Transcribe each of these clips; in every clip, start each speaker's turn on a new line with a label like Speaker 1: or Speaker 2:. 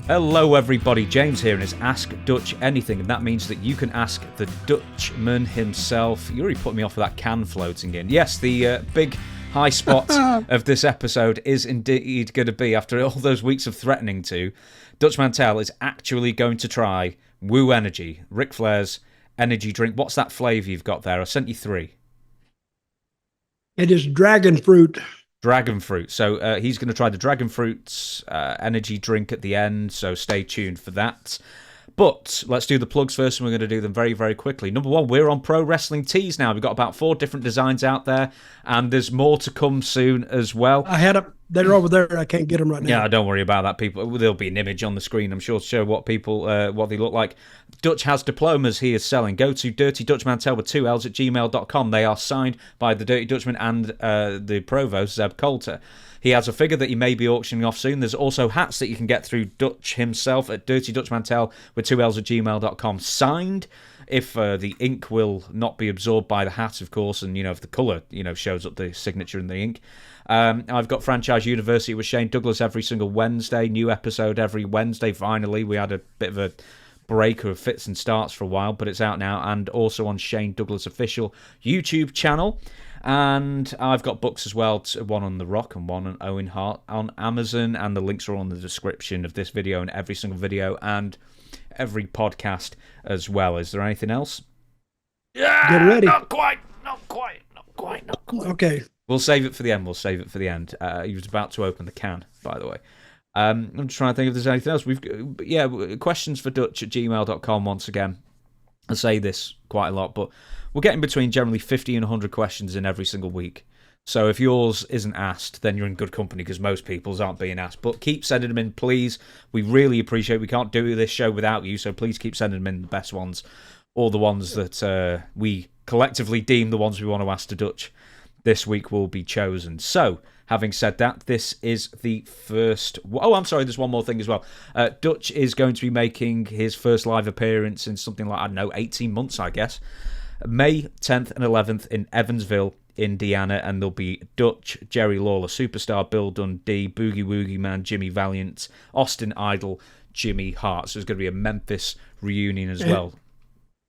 Speaker 1: Hello everybody, James here, and it's Ask Dutch Anything, and that means that you can ask the Dutchman himself. You already put me off with that can floating in. Yes, the big high spot of this episode is indeed going to be, after all those weeks of threatening to, Dutch Mantell is actually going to try Woo Energy, Ric Flair's energy drink. What's that flavour you've got there? I sent you 3.
Speaker 2: It is dragon fruit.
Speaker 1: Dragon fruit. So he's going to try the dragon fruit's energy drink at the end, so stay tuned for that. But let's do the plugs first, and we're going to do them very, very quickly. Number 1, we're on Pro Wrestling Tees now. We've got about 4 different designs out there, and there's more to come soon as well.
Speaker 2: They're over there. I can't get them right now.
Speaker 1: Yeah, don't worry about that, people. There'll be an image on the screen, I'm sure, to show what people what they look like. Dutch has diplomas he is selling. Go to Dirty Dutch Mantell with 2 L's at gmail.com. They are signed by the Dirty Dutchman and the Provost, Zeb Colter. He has a figure that he may be auctioning off soon. There's also hats that you can get through Dutch himself at Dirty Dutch Mantell with 2 L's at gmail.com. Signed, if the ink will not be absorbed by the hat, of course, and, if the colour, shows up the signature in the ink. I've got Franchise University with Shane Douglas every single Wednesday. New episode every Wednesday, finally. We had a bit of a break of fits and starts for a while, but it's out now, and also on Shane Douglas official YouTube channel. And I've got books as well, one on The Rock and one on Owen Hart on Amazon, and the links are on the description of this video and every single video and every podcast as well. Is there anything else?
Speaker 2: Yeah, get ready.
Speaker 1: Not quite.
Speaker 2: Okay.
Speaker 1: We'll save it for the end. He was about to open the can, by the way. I'm just trying to think if there's anything else. Questions for Dutch at gmail.com once again. I say this quite a lot, but we're getting between generally 50 and 100 questions in every single week. So if yours isn't asked, then you're in good company, because most people's aren't being asked. But keep sending them in, please. We really appreciate it. We can't do this show without you, so please keep sending them in, the best ones, or the ones that we collectively deem the ones we want to ask to Dutch this week will be chosen. So, having said that, this is the first... Oh, I'm sorry, there's one more thing as well. Dutch is going to be making his first live appearance in something like, 18 months, I guess. May 10th and 11th in Evansville, Indiana, and there'll be Dutch, Jerry Lawler, Superstar, Bill Dundee, Boogie Woogie Man, Jimmy Valiant, Austin Idol, Jimmy Hart. So there's going to be a Memphis reunion as well.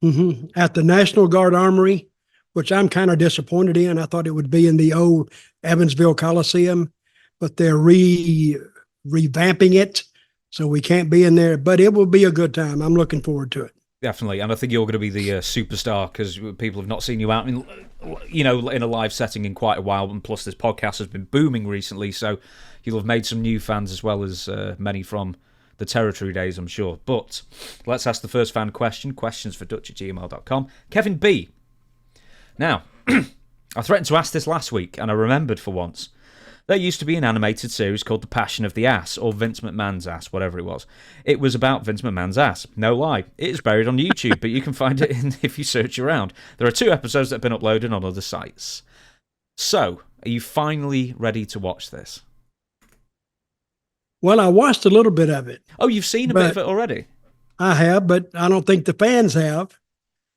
Speaker 2: Mm-hmm. At the National Guard Armory, which I'm kind of disappointed in. I thought it would be in the old Evansville Coliseum, but they're revamping it, so we can't be in there. But it will be a good time. I'm looking forward to it.
Speaker 1: Definitely, and I think you're going to be the superstar, because people have not seen you out in a live setting in quite a while, and plus this podcast has been booming recently, so you'll have made some new fans as well as many from the Territory days, I'm sure. But let's ask the first fan question. Questions for Dutch at gmail.com. Kevin B. Now, I threatened to ask this last week, and I remembered for once. There used to be an animated series called The Passion of the Ass, or Vince McMahon's Ass, whatever it was. It was about Vince McMahon's ass. No lie. It is buried on YouTube, but you can find it if you search around. There are 2 episodes that have been uploaded on other sites. So, are you finally ready to watch this?
Speaker 2: Well, I watched a little bit of it.
Speaker 1: Oh, you've seen a bit of it already?
Speaker 2: I have, but I don't think the fans have.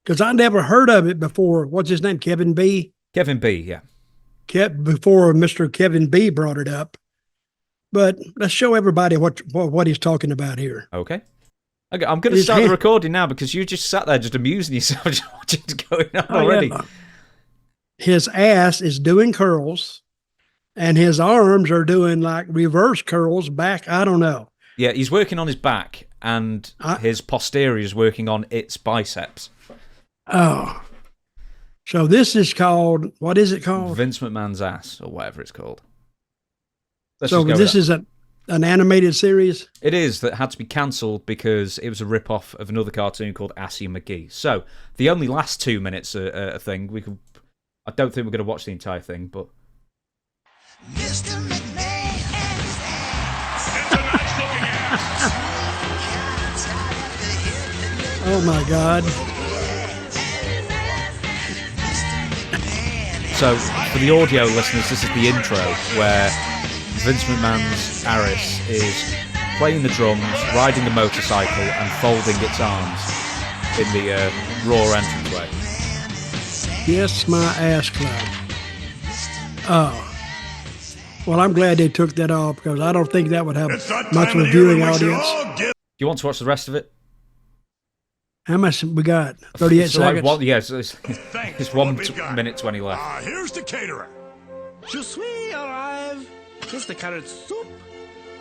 Speaker 2: Because I never heard of it before. What's his name? Kevin B?
Speaker 1: Kevin B, yeah.
Speaker 2: Before Mr. Kevin B brought it up. But let's show everybody what he's talking about here.
Speaker 1: Okay, I'm going to start the recording now, because you just sat there just amusing yourself just watching what's going on already.
Speaker 2: Yeah. His ass is doing curls, and his arms are doing like reverse curls back. I don't know.
Speaker 1: Yeah, he's working on his back, and his posterior is working on its biceps.
Speaker 2: Oh, so this is called, what is it called?
Speaker 1: Vince McMahon's Ass, or whatever it's called.
Speaker 2: So this is an animated series?
Speaker 1: It is, that had to be cancelled because it was a rip-off of another cartoon called Assy McGee. So the only last 2 minutes a thing. I don't think we're going to watch the entire thing, but... Mr. McMahon and his ass. It's a nice-looking
Speaker 2: ass. Oh, my God.
Speaker 1: So, for the audio listeners, this is the intro where Vince McMahon's Aris is playing the drums, riding the motorcycle, and folding its arms in the Raw entranceway.
Speaker 2: Yes, my ass club. Oh. Well, I'm glad they took that off because I don't think that would have
Speaker 3: It's that
Speaker 2: much
Speaker 3: time
Speaker 2: of
Speaker 3: of
Speaker 2: a
Speaker 3: the year when
Speaker 2: viewing
Speaker 3: we should
Speaker 2: audience.
Speaker 3: all give.
Speaker 1: You want to watch the rest of it?
Speaker 2: How much we got? 38
Speaker 1: It's like
Speaker 2: seconds?
Speaker 1: it's
Speaker 3: for what
Speaker 1: 1
Speaker 3: we've got.
Speaker 1: minute 20 left.
Speaker 3: Here's the caterer.
Speaker 4: Je suis arrive. Here's the carrot soup,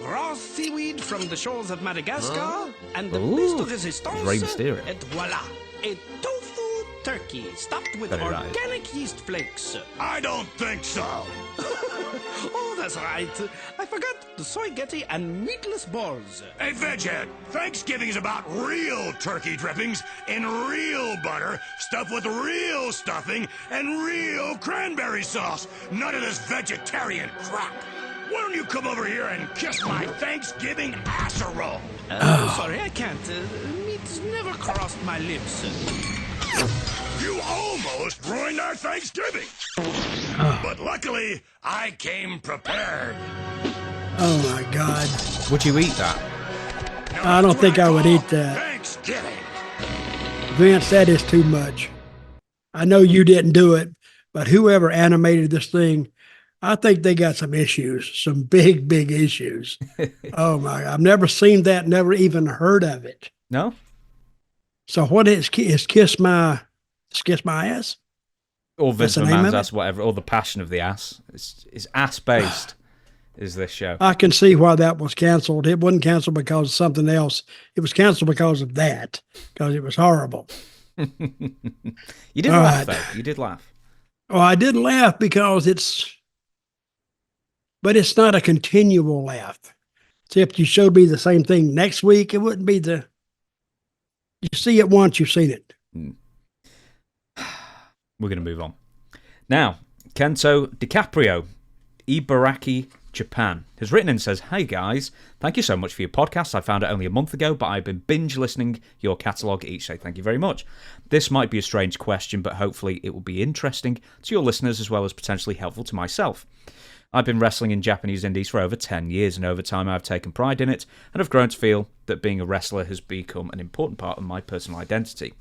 Speaker 4: raw seaweed from the shores of Madagascar, and the
Speaker 1: Ooh,
Speaker 4: piece de resistance.
Speaker 1: Rey Mysterio.
Speaker 4: Et voilà, a tofu turkey stuffed with
Speaker 1: Very right.
Speaker 4: organic yeast flakes.
Speaker 3: I don't think so.
Speaker 4: Oh, that's right. I forgot the soy getty and meatless balls.
Speaker 3: Hey, Veghead, Thanksgiving is about real turkey drippings in real butter, stuffed with real stuffing and real cranberry sauce. None of this vegetarian crap. Why don't you come over here and kiss my Thanksgiving casserole?
Speaker 4: Sorry, I can't. Meat's never crossed my lips.
Speaker 3: You almost ruined our Thanksgiving. But luckily, I came prepared.
Speaker 2: Oh, my God.
Speaker 1: Would you eat that?
Speaker 3: Now,
Speaker 2: I don't
Speaker 3: that's
Speaker 2: think
Speaker 3: what
Speaker 2: I would
Speaker 3: call
Speaker 2: eat that.
Speaker 3: Thanksgiving.
Speaker 2: Vince, that is too much. I know you didn't do it, but whoever animated this thing, I think they got some issues, some big, big issues. Oh, my. I've never seen that, never even heard of it.
Speaker 1: No?
Speaker 2: So what is Kiss My Ass?
Speaker 1: Or Vince
Speaker 2: That's the name
Speaker 1: McMahon's
Speaker 2: of it?
Speaker 1: ass, whatever. Or the passion of the ass. It's ass-based, is this show.
Speaker 2: I can see why that was canceled. It wasn't canceled because of something else. It was canceled because of that, because it was horrible.
Speaker 1: You did
Speaker 2: All
Speaker 1: laugh,
Speaker 2: right.
Speaker 1: though. You did laugh.
Speaker 2: Oh, I did laugh because but it's not a continual laugh. See, if you showed me the same thing next week, it wouldn't be you see it once, you've seen it.
Speaker 1: We're going to move on. Now, Kento DiCaprio, Ibaraki, Japan, has written in and says, "Hey guys, thank you so much for your podcast. I found it only a month ago, but I've been binge listening your catalogue each day. Thank you very much. This might be a strange question, but hopefully it will be interesting to your listeners as well as potentially helpful to myself. I've been wrestling in Japanese indies for over 10 years, and over time I've taken pride in it and have grown to feel that being a wrestler has become an important part of my personal identity.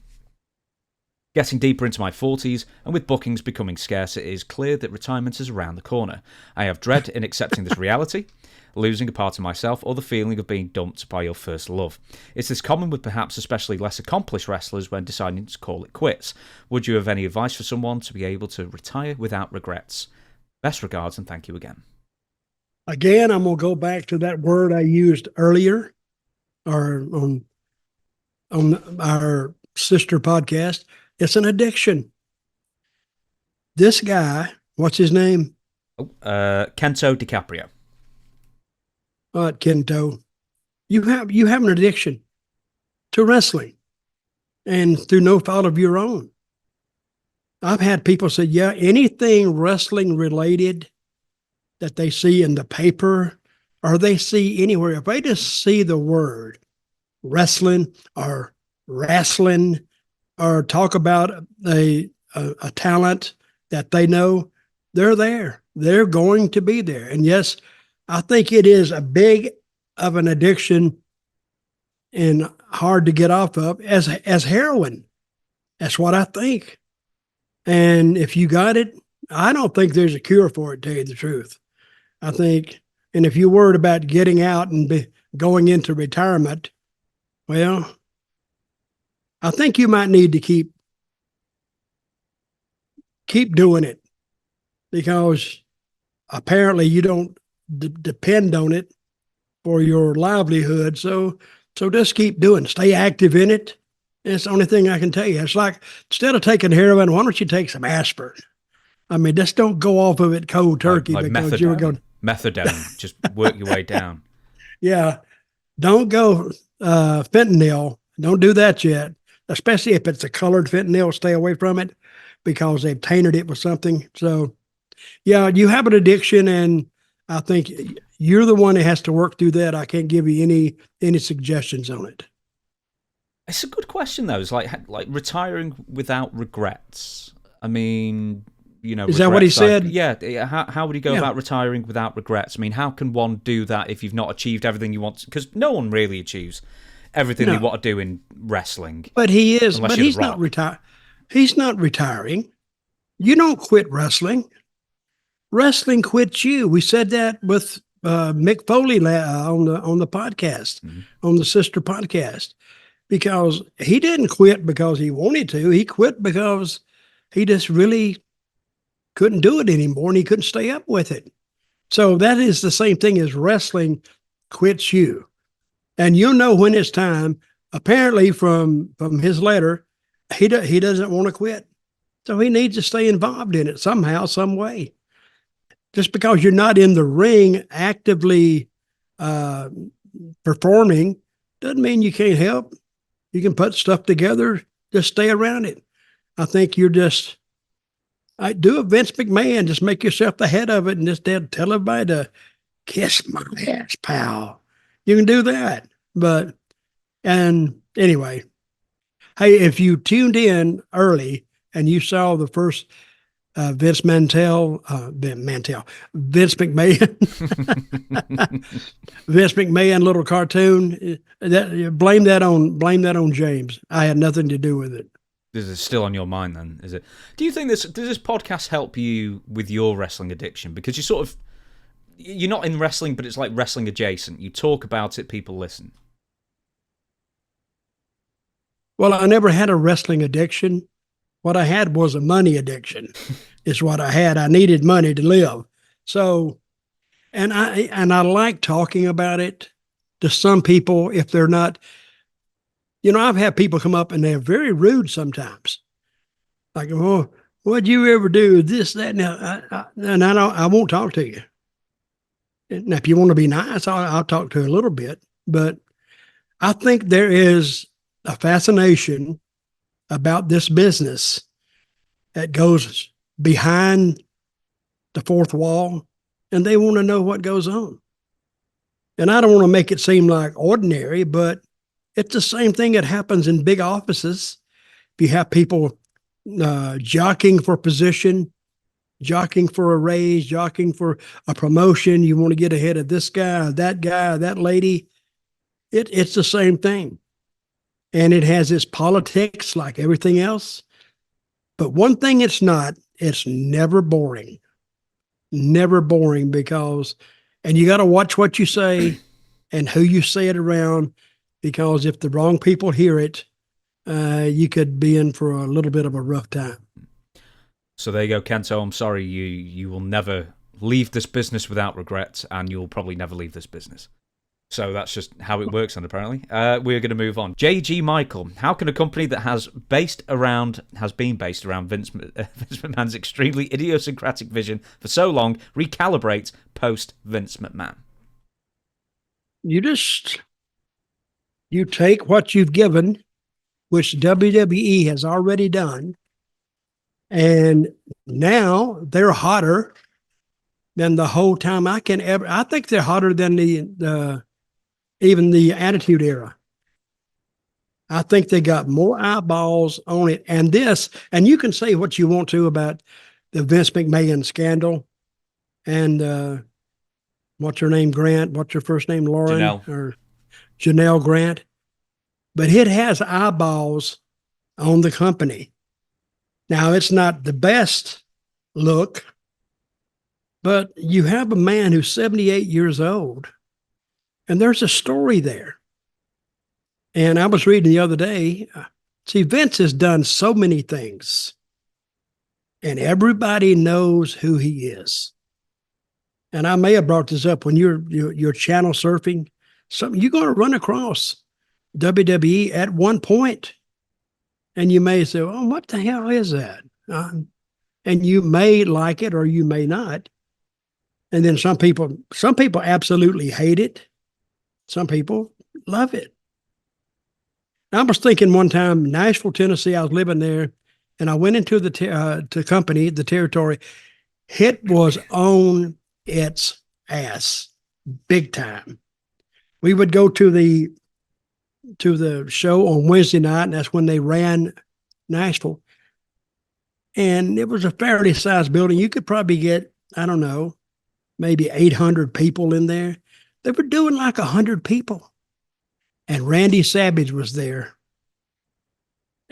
Speaker 1: Getting deeper into my 40s, and with bookings becoming scarce, it is clear that retirement is around the corner. I have dread in accepting this reality, losing a part of myself, or the feeling of being dumped by your first love. Is this common with perhaps especially less accomplished wrestlers when deciding to call it quits? Would you have any advice for someone to be able to retire without regrets? Best regards, and thank you again."
Speaker 2: Again, I'm going to go back to that word I used earlier or on our sister podcast. It's an addiction. This guy, what's his name?
Speaker 1: Kento DiCaprio.
Speaker 2: Kento. You have an addiction to wrestling, and through no fault of your own. I've had people say, yeah, anything wrestling related that they see in the paper or they see anywhere, if they just see the word wrestling or wrestling or talk about a talent that they know, they're there. They're going to be there. And yes, I think it is a big of an addiction and hard to get off of as heroin. That's what I think. And if you got it, I don't think there's a cure for it, to tell you the truth. I think, and if you're worried about getting out and going into retirement, well, I think you might need to keep doing it because apparently you don't depend on it for your livelihood. So just keep doing it. Stay active in it. And it's the only thing I can tell you. It's like, instead of taking heroin, why don't you take some aspirin? I mean, just don't go off of it cold turkey
Speaker 1: like
Speaker 2: because
Speaker 1: methadone.
Speaker 2: you're going.
Speaker 1: Methadone. Just work your way down.
Speaker 2: Yeah, don't go fentanyl. Don't do that yet, especially if it's a colored fentanyl. Stay away from it because they've tainted it with something. So, yeah, you have an addiction, and I think you're the one that has to work through that. I can't give you any suggestions on it.
Speaker 1: It's a good question, though. It's like retiring without regrets. I mean, you know,
Speaker 2: is that what he said?
Speaker 1: Yeah. How would he go about retiring without regrets? I mean, how can one do that if you've not achieved everything you want? Because no one really achieves everything they want to do in wrestling.
Speaker 2: But he is. But he's not retiring. He's not retiring. You don't quit wrestling. Wrestling quits you. We said that with Mick Foley on the podcast, on the sister podcast, because he didn't quit because he wanted to. He quit because he just really couldn't do it anymore and he couldn't stay up with it. So that is the same thing as wrestling quits you. And you'll know when it's time. Apparently from his letter, he doesn't want to quit. So he needs to stay involved in it somehow, some way. Just because you're not in the ring actively performing doesn't mean you can't help. You can put stuff together, just stay around it. I think you're just, I do a Vince McMahon, just make yourself the head of it and just tell everybody to kiss my ass, pal. You can do that. But, and anyway, hey, if you tuned in early and you saw the first Vince McMahon, Vince McMahon little cartoon. Blame that on James. I had nothing to do with it.
Speaker 1: This is still on your mind, then, is it? Do you think does this podcast help you with your wrestling addiction? Because you're not in wrestling, but it's like wrestling adjacent. You talk about it, people listen.
Speaker 2: Well, I never had a wrestling addiction. What I had was a money addiction. Is what I had. I needed money to live. So, and I like talking about it to some people if they're not, I've had people come up and they're very rude sometimes. Like, oh, what'd you ever do? This, that, and I won't talk to you. Now, if you want to be nice, I'll talk to you a little bit. But I think there is a fascination about this business that goes behind the fourth wall, and they want to know what goes on. And I don't want to make it seem like ordinary, but it's the same thing that happens in big offices. If you have people jockeying for position, jockeying for a raise, jockeying for a promotion, you want to get ahead of this guy, that lady, it's the same thing. And it has its politics like everything else. But one thing it's not, it's never boring. Never boring because, and you got to watch what you say and who you say it around, because if the wrong people hear it, you could be in for a little bit of a rough time.
Speaker 1: So there you go, Kento. I'm sorry, you will never leave this business without regret, and you'll probably never leave this business. So that's just how it works, and apparently. We're going to move on. JG Michael, how can a company that has been based around Vince McMahon's extremely idiosyncratic vision for so long recalibrate post Vince McMahon?
Speaker 2: You take what you've given, which WWE has already done, and now they're hotter than the whole time I think they're hotter than even the Attitude Era. I think they got more eyeballs on it. And you can say what you want to about the Vince McMahon scandal and what's her name, Grant? What's your first name, Lauren? Or Janelle Grant. But it has eyeballs on the company. Now, it's not the best look, but you have a man who's 78 years old. And there's a story there. And I was reading the other day, see, Vince has done so many things. And everybody knows who he is. And I may have brought this up when you're channel surfing. Something you're going to run across WWE at one point. And you may say, oh, what the hell is that? And you may like it or you may not. And then some people absolutely hate it. Some people love it. I was thinking one time, Nashville, Tennessee, I was living there, and I went into the company, the territory. It was on its ass, big time. We would go to the show on Wednesday night, and that's when they ran Nashville. And it was a fairly sized building. You could probably get, I don't know, maybe 800 people in there. They were doing like 100 people. And Randy Savage was there.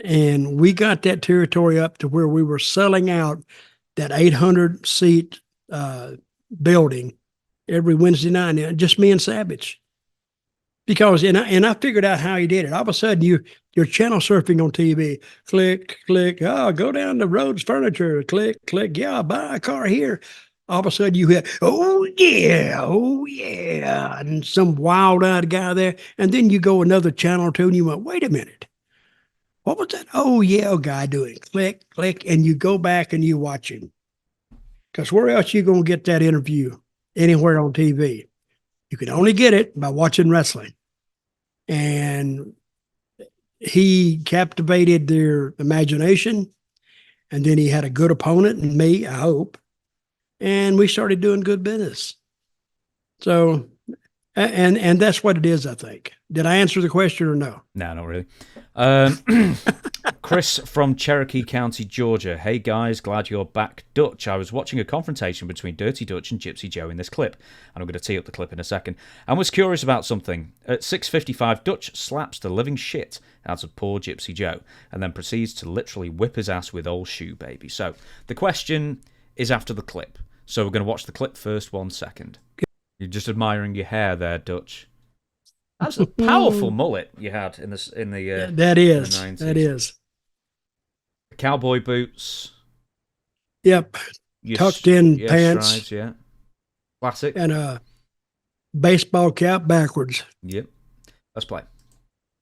Speaker 2: And we got that territory up to where we were selling out that 800-seat building every Wednesday night, and just me and Savage. Because and I figured out how he did it. All of a sudden, you're channel surfing on TV. Click, click. Oh, go down to Rhodes Furniture. Click, click. Yeah, buy a car here. All of a sudden, you hear, oh yeah, and some wild-eyed guy there. And then you go another channel or two, and you went, wait a minute. What was that oh yeah guy doing? Click, click, and you go back and you watch him. Because where else you going to get that interview? Anywhere on TV. You can only get it by watching wrestling. And he captivated their imagination. And then he had a good opponent in me, I hope. And we started doing good business. So, and that's what it is, I think. Did I answer the question or no?
Speaker 1: No, not really. Chris from Cherokee County, Georgia. Hey guys, glad you're back. Dutch, I was watching a confrontation between Dirty Dutch and Gypsy Joe in this clip, and I'm going to tee up the clip in a second, and was curious about something. At 6:55, Dutch slaps the living shit out of poor Gypsy Joe, and then proceeds to literally whip his ass with old shoe baby. So, the question is after the clip. So we're going to watch the clip first, 1 second. You're just admiring your hair there, Dutch. That's a powerful mullet you had in the
Speaker 2: that is
Speaker 1: in the 90s.
Speaker 2: that is
Speaker 1: Cowboy boots.
Speaker 2: Yep, tucked in pants.
Speaker 1: Stripes, yeah, classic.
Speaker 2: And a baseball cap backwards.
Speaker 1: Yep. Let's play.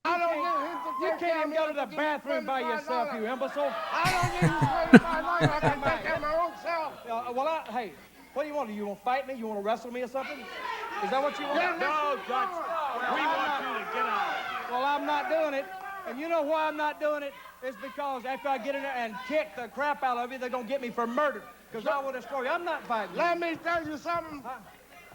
Speaker 5: You can't even go to the bathroom by yourself, you imbecile. I don't use I can take care of my own self. Hey, what do you want? You want to fight me? You want to wrestle me or something? Is that what you want?
Speaker 3: No, Dutch. We want you to get out of here.
Speaker 5: Well, I'm not doing it. And you know why I'm not doing it? It's because after I get in there and kick the crap out of you, they're going to get me for murder. Because I will destroy you. I'm not fighting.
Speaker 6: Let me tell you something.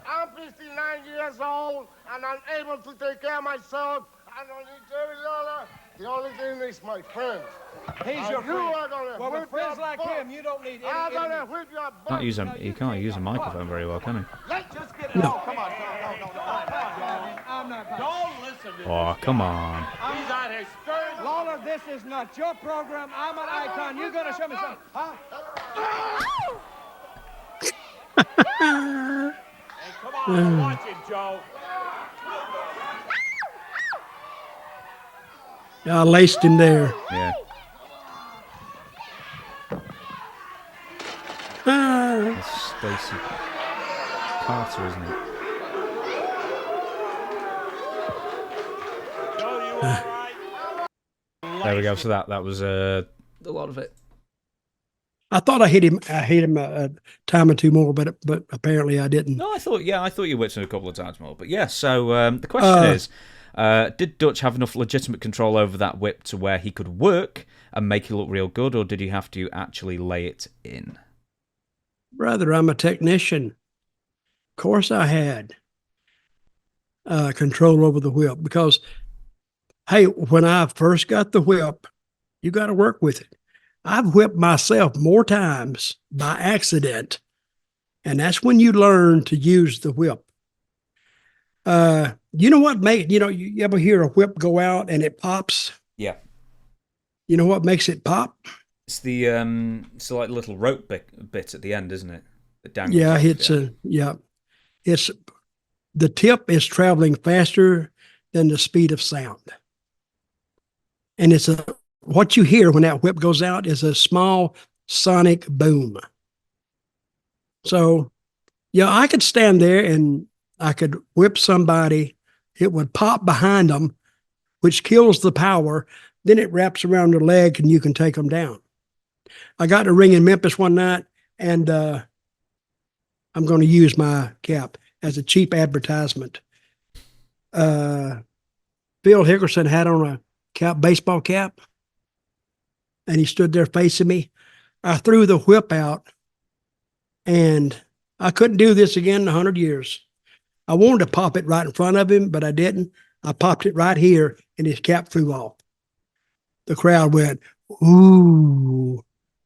Speaker 6: I'm 59 years old, and I'm able to take care of myself. I don't need Jerry Lawler. The only thing is my friends.
Speaker 5: He's your friend.
Speaker 6: Are gonna
Speaker 5: well, with friends like him, you don't need any
Speaker 6: I'm going to
Speaker 5: enemy.
Speaker 6: whip your butt.
Speaker 1: You can't use a microphone very well, can he?
Speaker 5: Let's just get it. No, come on. No. I'm not fighting.
Speaker 3: Don't listen to
Speaker 1: Oh, come on.
Speaker 3: He's out here stirring.
Speaker 5: Lawler, this is not your program. I'm an icon. You're going to show me something. Huh?
Speaker 3: Hey, come on, watch it, Joe.
Speaker 2: I laced him there.
Speaker 1: Yeah. That's Stacy Carter, isn't it?
Speaker 3: Joe, you all right?
Speaker 1: There we go. So that was a lot of it.
Speaker 2: I thought I hit him. I hit him a time or two more, but apparently I didn't.
Speaker 1: No, I thought you whipped him a couple of times more. But yeah, so the question is, did Dutch have enough legitimate control over that whip to where he could work and make it look real good, or did he have to actually lay it in?
Speaker 2: Brother, I'm a technician. Of course I had control over the whip because, hey, when I first got the whip, you got to work with it. I've whipped myself more times by accident, and that's when you learn to use the whip. You know what you ever hear a whip go out and it pops?
Speaker 1: Yeah.
Speaker 2: You know what makes it pop?
Speaker 1: It's the it's like a little rope bit at the end, isn't it? That dangles
Speaker 2: Yeah,
Speaker 1: off,
Speaker 2: it's the tip is traveling faster than the speed of sound. And what you hear when that whip goes out is a small sonic boom. So, yeah, I could stand there and I could whip somebody. It would pop behind them, which kills the power. Then it wraps around their leg and you can take them down. I got in a ring in Memphis one night, and I'm going to use my cap as a cheap advertisement. Phil Hickerson had on a baseball cap, and he stood there facing me. I threw the whip out, and I couldn't do this again in 100 years. I wanted to pop it right in front of him, but I didn't. I popped it right here, and his cap flew off. The crowd went, ooh.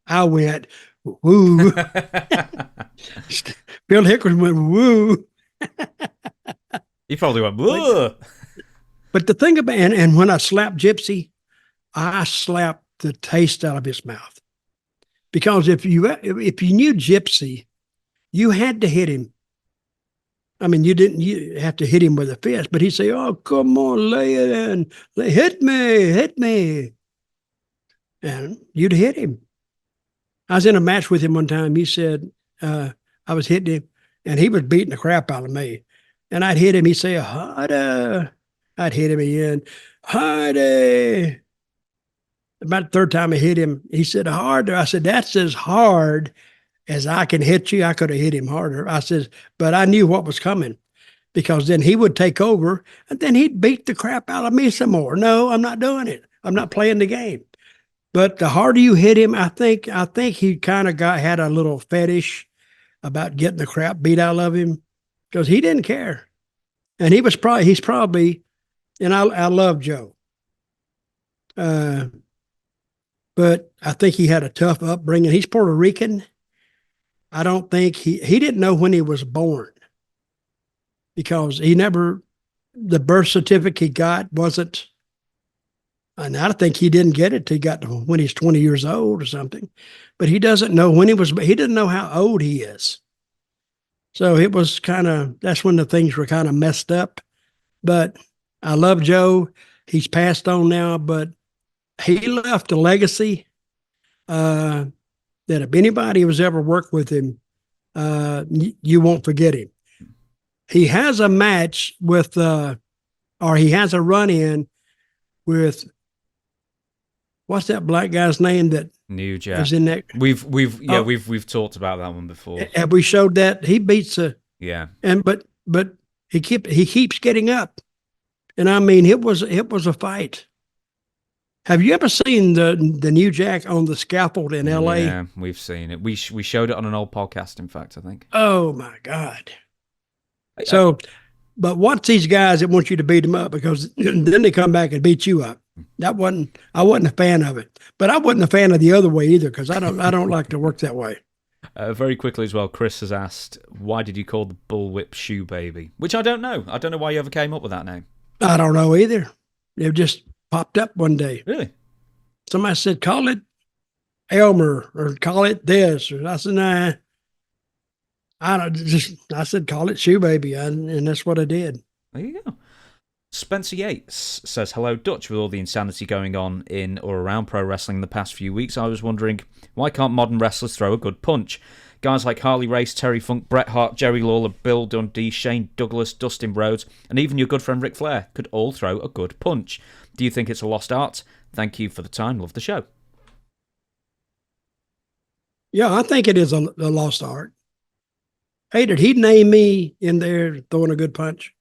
Speaker 2: I went, woo. Phil Hickerson went, woo.
Speaker 1: He probably went, woo.
Speaker 2: But the thing about, and when I slapped Gypsy, I slapped the taste out of his mouth. Because if you knew Gypsy, You had to hit him. I mean, you have to hit him with a fist, but he'd say, "Oh, come on, lay it in. Hit me. And you'd hit him. I was in a match with him one time. He said, I was hitting him, and he was beating the crap out of me. And I'd hit him. He'd say, harder. I'd hit him again. Harder. About the third time I hit him, he said, harder. I said, that's as hard as I can hit you. I could have hit him harder. I said, but I knew what was coming, because then he would take over and then he'd beat the crap out of me some more. No, I'm not doing it. I'm not playing the game. But the harder you hit him, I think he kind of had a little fetish about getting the crap beat out of him, because he didn't care. And he's probably, and I love Joe. But I think he had a tough upbringing. He's Puerto Rican. I don't think he didn't know when he was born, because the birth certificate he got wasn't, and I think he didn't get it till he got to when he's 20 years old or something. But he doesn't know he didn't know how old he is. So it was that's when the things were kind of messed up. But I love Joe. He's passed on now, but he left a legacy that if anybody was ever worked with him, you won't forget him. He has a match with, or he has a run-in with, what's that black guy's name that
Speaker 1: New Jack
Speaker 2: is in that?
Speaker 1: We've talked about that one before.
Speaker 2: Have we showed that? He beats but he keeps getting up, and I mean it was a fight. Have you ever seen the New Jack on the scaffold in L.A.?
Speaker 1: Yeah, we've seen it. We showed it on an old podcast, in fact, I think.
Speaker 2: Oh my God! So, but watch these guys that want you to beat them up, because then they come back and beat you up. I wasn't a fan of it, but I wasn't a fan of the other way either, because I don't like to work that way.
Speaker 1: Very quickly as well, Chris has asked, why did you call the bullwhip Shoe Baby? Which I don't know. I don't know why you ever came up with that name.
Speaker 2: I don't know either. It just popped up one day.
Speaker 1: Really?
Speaker 2: Somebody said, call it Elmer, or call it this. Or I said, nah. I said, call it Shoe Baby. And that's what I did.
Speaker 1: There you go. Spencer Yates says, hello, Dutch. With all the insanity going on in or around pro wrestling in the past few weeks, I was wondering, why can't modern wrestlers throw a good punch? Guys like Harley Race, Terry Funk, Bret Hart, Jerry Lawler, Bill Dundee, Shane Douglas, Dustin Rhodes, and even your good friend Ric Flair could all throw a good punch. Do you think it's a lost art? Thank you for the time. Love the show.
Speaker 2: Yeah, I think it is a lost art. Hey, did he name me in there throwing a good punch?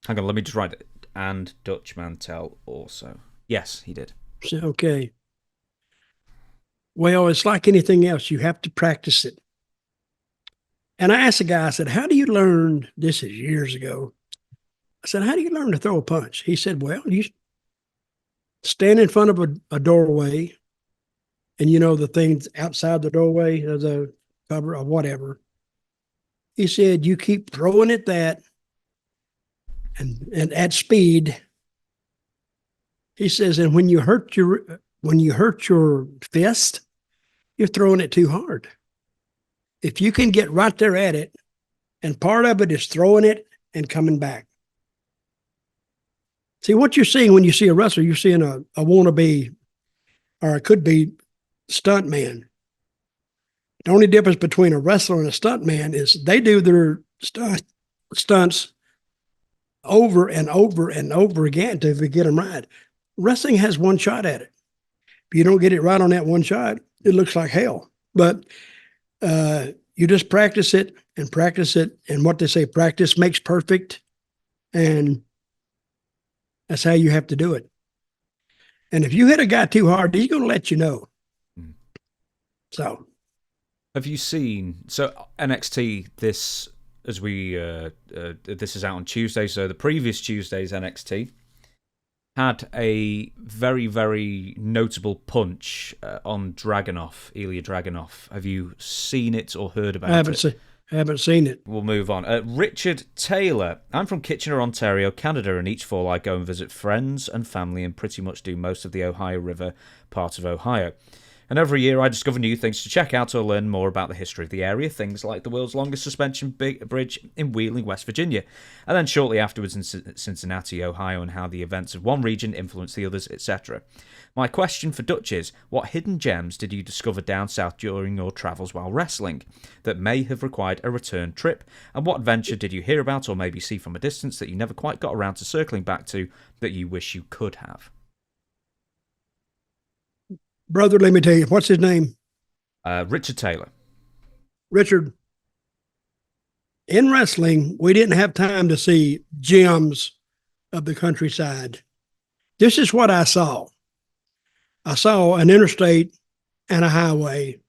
Speaker 1: Hang on, let me just write it. And Dutch Mantell also. Yes, he did.
Speaker 2: Okay. Well, it's like anything else. You have to practice it. And I asked the guy, I said, how do you learn, this is years ago, I said, how do you learn to throw a punch? He said, well, you stand in front of a doorway, and the things outside the doorway, the cover or whatever. He said, you keep throwing at that and at speed. He says, and when you hurt your fist, you're throwing it too hard. If you can get right there at it, and part of it is throwing it and coming back. See, what you're seeing when you see a wrestler, you're seeing a wannabe, or it could be stunt man. The only difference between a wrestler and a stunt man is they do their stunts over and over and over again to get them right. Wrestling has one shot at it. If you don't get it right on that one shot, it looks like hell. But you just practice it and practice it. And what they say, practice makes perfect. And that's how you have to do it. And if you hit a guy too hard, he's going to let you know. So,
Speaker 1: have you seen NXT? This is out on Tuesday. So the previous Tuesday's NXT had a very, very notable punch on Dragunov, Ilya Dragunov. Have you seen it or heard about it?
Speaker 2: I haven't seen it.
Speaker 1: We'll move on. Richard Taylor. I'm from Kitchener, Ontario, Canada, and each fall I go and visit friends and family and pretty much do most of the Ohio River part of Ohio. And every year I discover new things to check out or learn more about the history of the area, things like the world's longest suspension bridge in Wheeling, West Virginia, and then shortly afterwards in Cincinnati, Ohio, and how the events of one region influence the others, etc. My question for Dutch is, what hidden gems did you discover down south during your travels while wrestling that may have required a return trip? And what adventure did you hear about or maybe see from a distance that you never quite got around to circling back to that you wish you could have?
Speaker 2: Brother, let me tell you, what's his name?
Speaker 1: Richard Taylor.
Speaker 2: Richard, in wrestling, we didn't have time to see gems of the countryside. This is what I saw. I saw an interstate and a highway,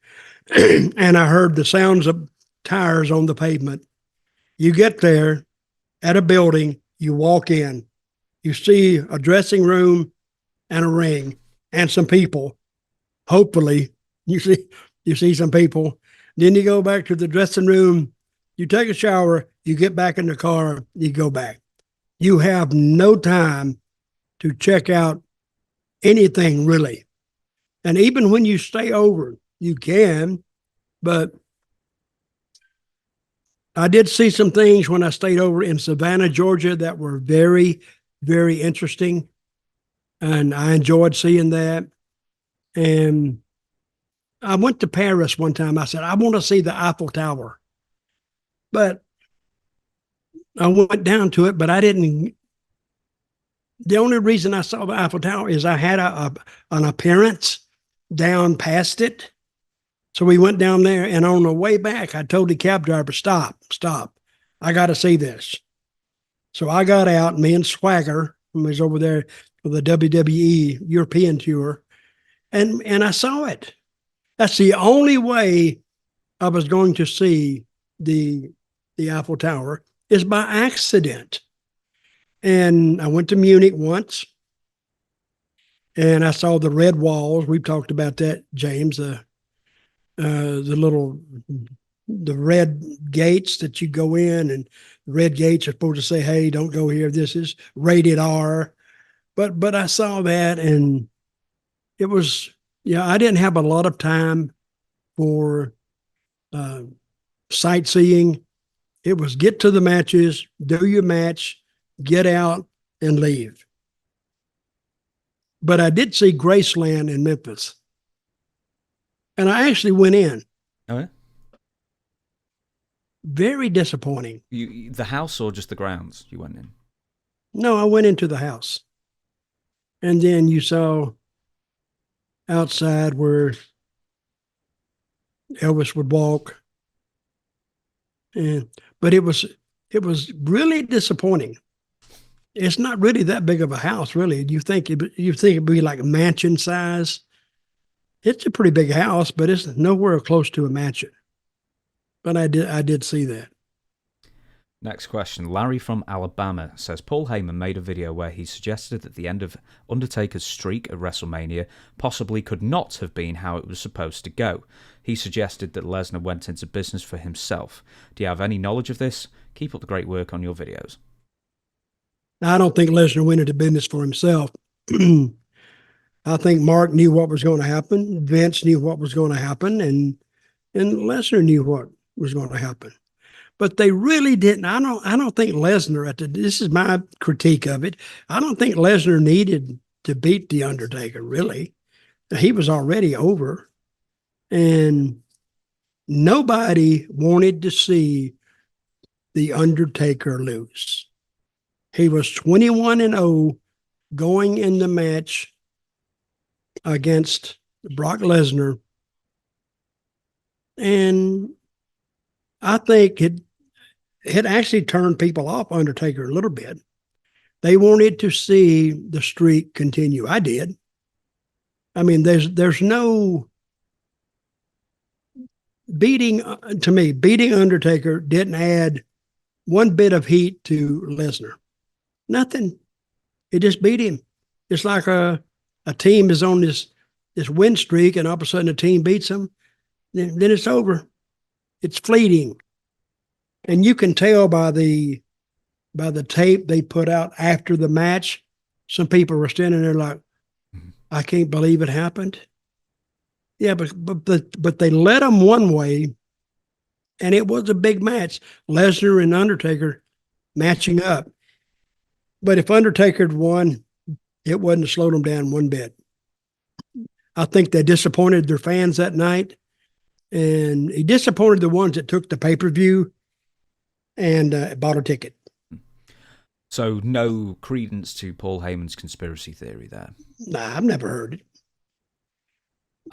Speaker 2: and I heard the sounds of tires on the pavement. You get there at a building, you walk in, you see a dressing room and a ring and some people. Hopefully, you see some people. Then you go back to the dressing room, you take a shower, you get back in the car, you go back. You have no time to check out anything really. And even when you stay over, you can, but I did see some things when I stayed over in Savannah, Georgia that were very, very interesting. And I enjoyed seeing that. And I went to Paris one time. I said, I want to see the Eiffel Tower. But I went down to it, but I didn't. The only reason I saw the Eiffel Tower is I had an appearance down past it. So we went down there, and on the way back, I told the cab driver, stop. I got to see this. So I got out, me and Swagger, who was over there for the WWE European tour, and I saw it. That's the only way I was going to see the Eiffel Tower is by accident. And I went to Munich once, and I saw the red walls. We've talked about that, James, the red gates that you go in, and the red gates are supposed to say, hey, don't go here. This is rated R. But I saw that, and it was, I didn't have a lot of time for sightseeing. It was get to the matches, do your match, get out, and leave. But I did see Graceland in Memphis. And I actually went in.
Speaker 1: Oh, yeah?
Speaker 2: Very disappointing.
Speaker 1: The house or just the grounds you went in?
Speaker 2: No, I went into the house. And then you saw outside where Elvis would walk. But it was really disappointing. It's not really that big of a house, really. You think it'd be like mansion size. It's a pretty big house, but it's nowhere close to a mansion. But I did see that.
Speaker 1: Next question. Larry from Alabama says, Paul Heyman made a video where he suggested that the end of Undertaker's streak at WrestleMania possibly could not have been how it was supposed to go. He suggested that Lesnar went into business for himself. Do you have any knowledge of this? Keep up the great work on your videos.
Speaker 2: I don't think Lesnar went into business for himself. I think Mark knew what was going to happen. Vince knew what was going to happen, and Lesnar knew what was going to happen. But they really didn't. I don't think Lesnar this is my critique of it. I don't think Lesnar needed to beat The Undertaker, really. He was already over. And nobody wanted to see The Undertaker lose. He was 21-0 going in the match against Brock Lesnar. And I think it actually turned people off Undertaker a little bit. They wanted to see the streak continue. I did. I mean, there's no beating Undertaker didn't add one bit of heat to Lesnar. Nothing. It just beat him. It's like a team is on this win streak, and all of a sudden a team beats them. Then it's over. It's fleeting. And you can tell by the tape they put out after the match, some people were standing there like, I can't believe it happened. Yeah, but they led them one way, and it was a big match. Lesnar and Undertaker matching up. But if Undertaker had won, it wouldn't have slowed them down one bit. I think they disappointed their fans that night, and he disappointed the ones that took the pay-per-view and bought a ticket.
Speaker 1: So no credence to Paul Heyman's conspiracy theory there.
Speaker 2: Nah, I've never heard it.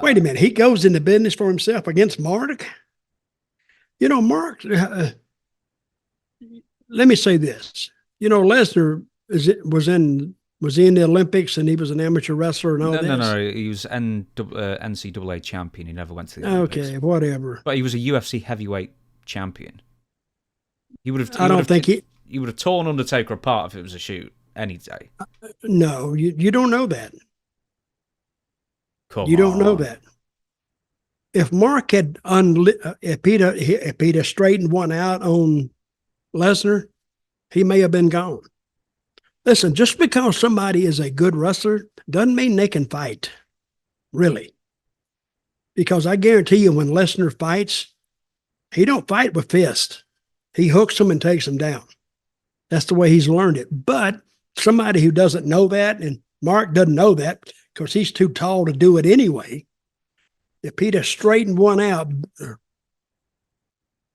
Speaker 2: Wait a minute. He goes into business for himself against Mark? You know, Mark, let me say this. You know, Lesnar was in the Olympics and he was an amateur wrestler and all this?
Speaker 1: No. He was NCAA champion. He never went to the Olympics.
Speaker 2: Okay, whatever.
Speaker 1: But he was a UFC heavyweight champion. He would have torn Undertaker apart if it was a shoot any day.
Speaker 2: No, you don't know that.
Speaker 1: Come
Speaker 2: you don't
Speaker 1: on.
Speaker 2: know that. If Mark had if he'd straightened one out on Lesnar, he may have been gone. Listen, just because somebody is a good wrestler doesn't mean they can fight, really. Because I guarantee you, when Lesnar fights, he don't fight with fists. He hooks them and takes them down. That's the way he's learned it. But somebody who doesn't know that, and Mark doesn't know that because he's too tall to do it anyway, if he'd have straightened one out,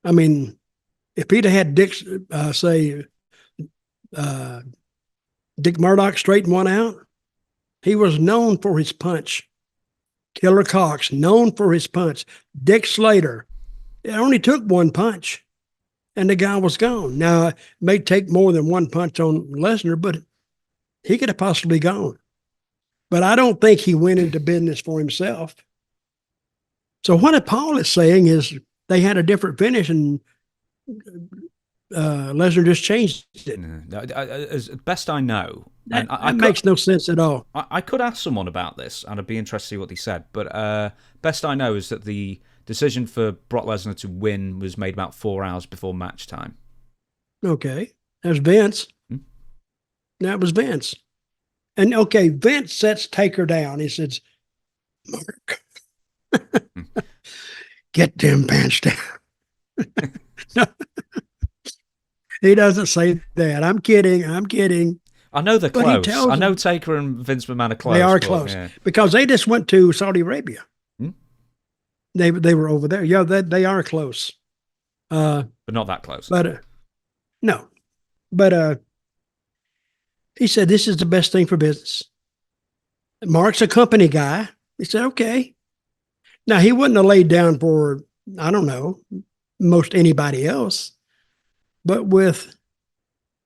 Speaker 2: I mean, if he'd have had Dick Murdoch straighten one out, he was known for his punch. Killer Cox, known for his punch. Dick Slater, it only took one punch, and the guy was gone. Now, it may take more than one punch on Lesnar, but he could have possibly gone. But I don't think he went into business for himself. So what Paul is saying is they had a different finish, and Lesnar just changed it.
Speaker 1: As best I know,
Speaker 2: that makes no sense at all.
Speaker 1: I could ask someone about this, and I'd be interested to see what they said. But best I know is that the decision for Brock Lesnar to win was made about 4 hours before match time.
Speaker 2: Okay, that's Vince. That was Vince. And okay, Vince sets Taker down. He says, "Mark, get them pants down." No. He doesn't say that. I'm kidding.
Speaker 1: I know they're close. I know Taker and Vince McMahon are close.
Speaker 2: They are close because they just went to Saudi Arabia. They were over there. Yeah, they are close.
Speaker 1: But not that close.
Speaker 2: But no. But he said, this is the best thing for business. Mark's a company guy. He said, okay. Now, he wouldn't have laid down for, I don't know, most anybody else. But with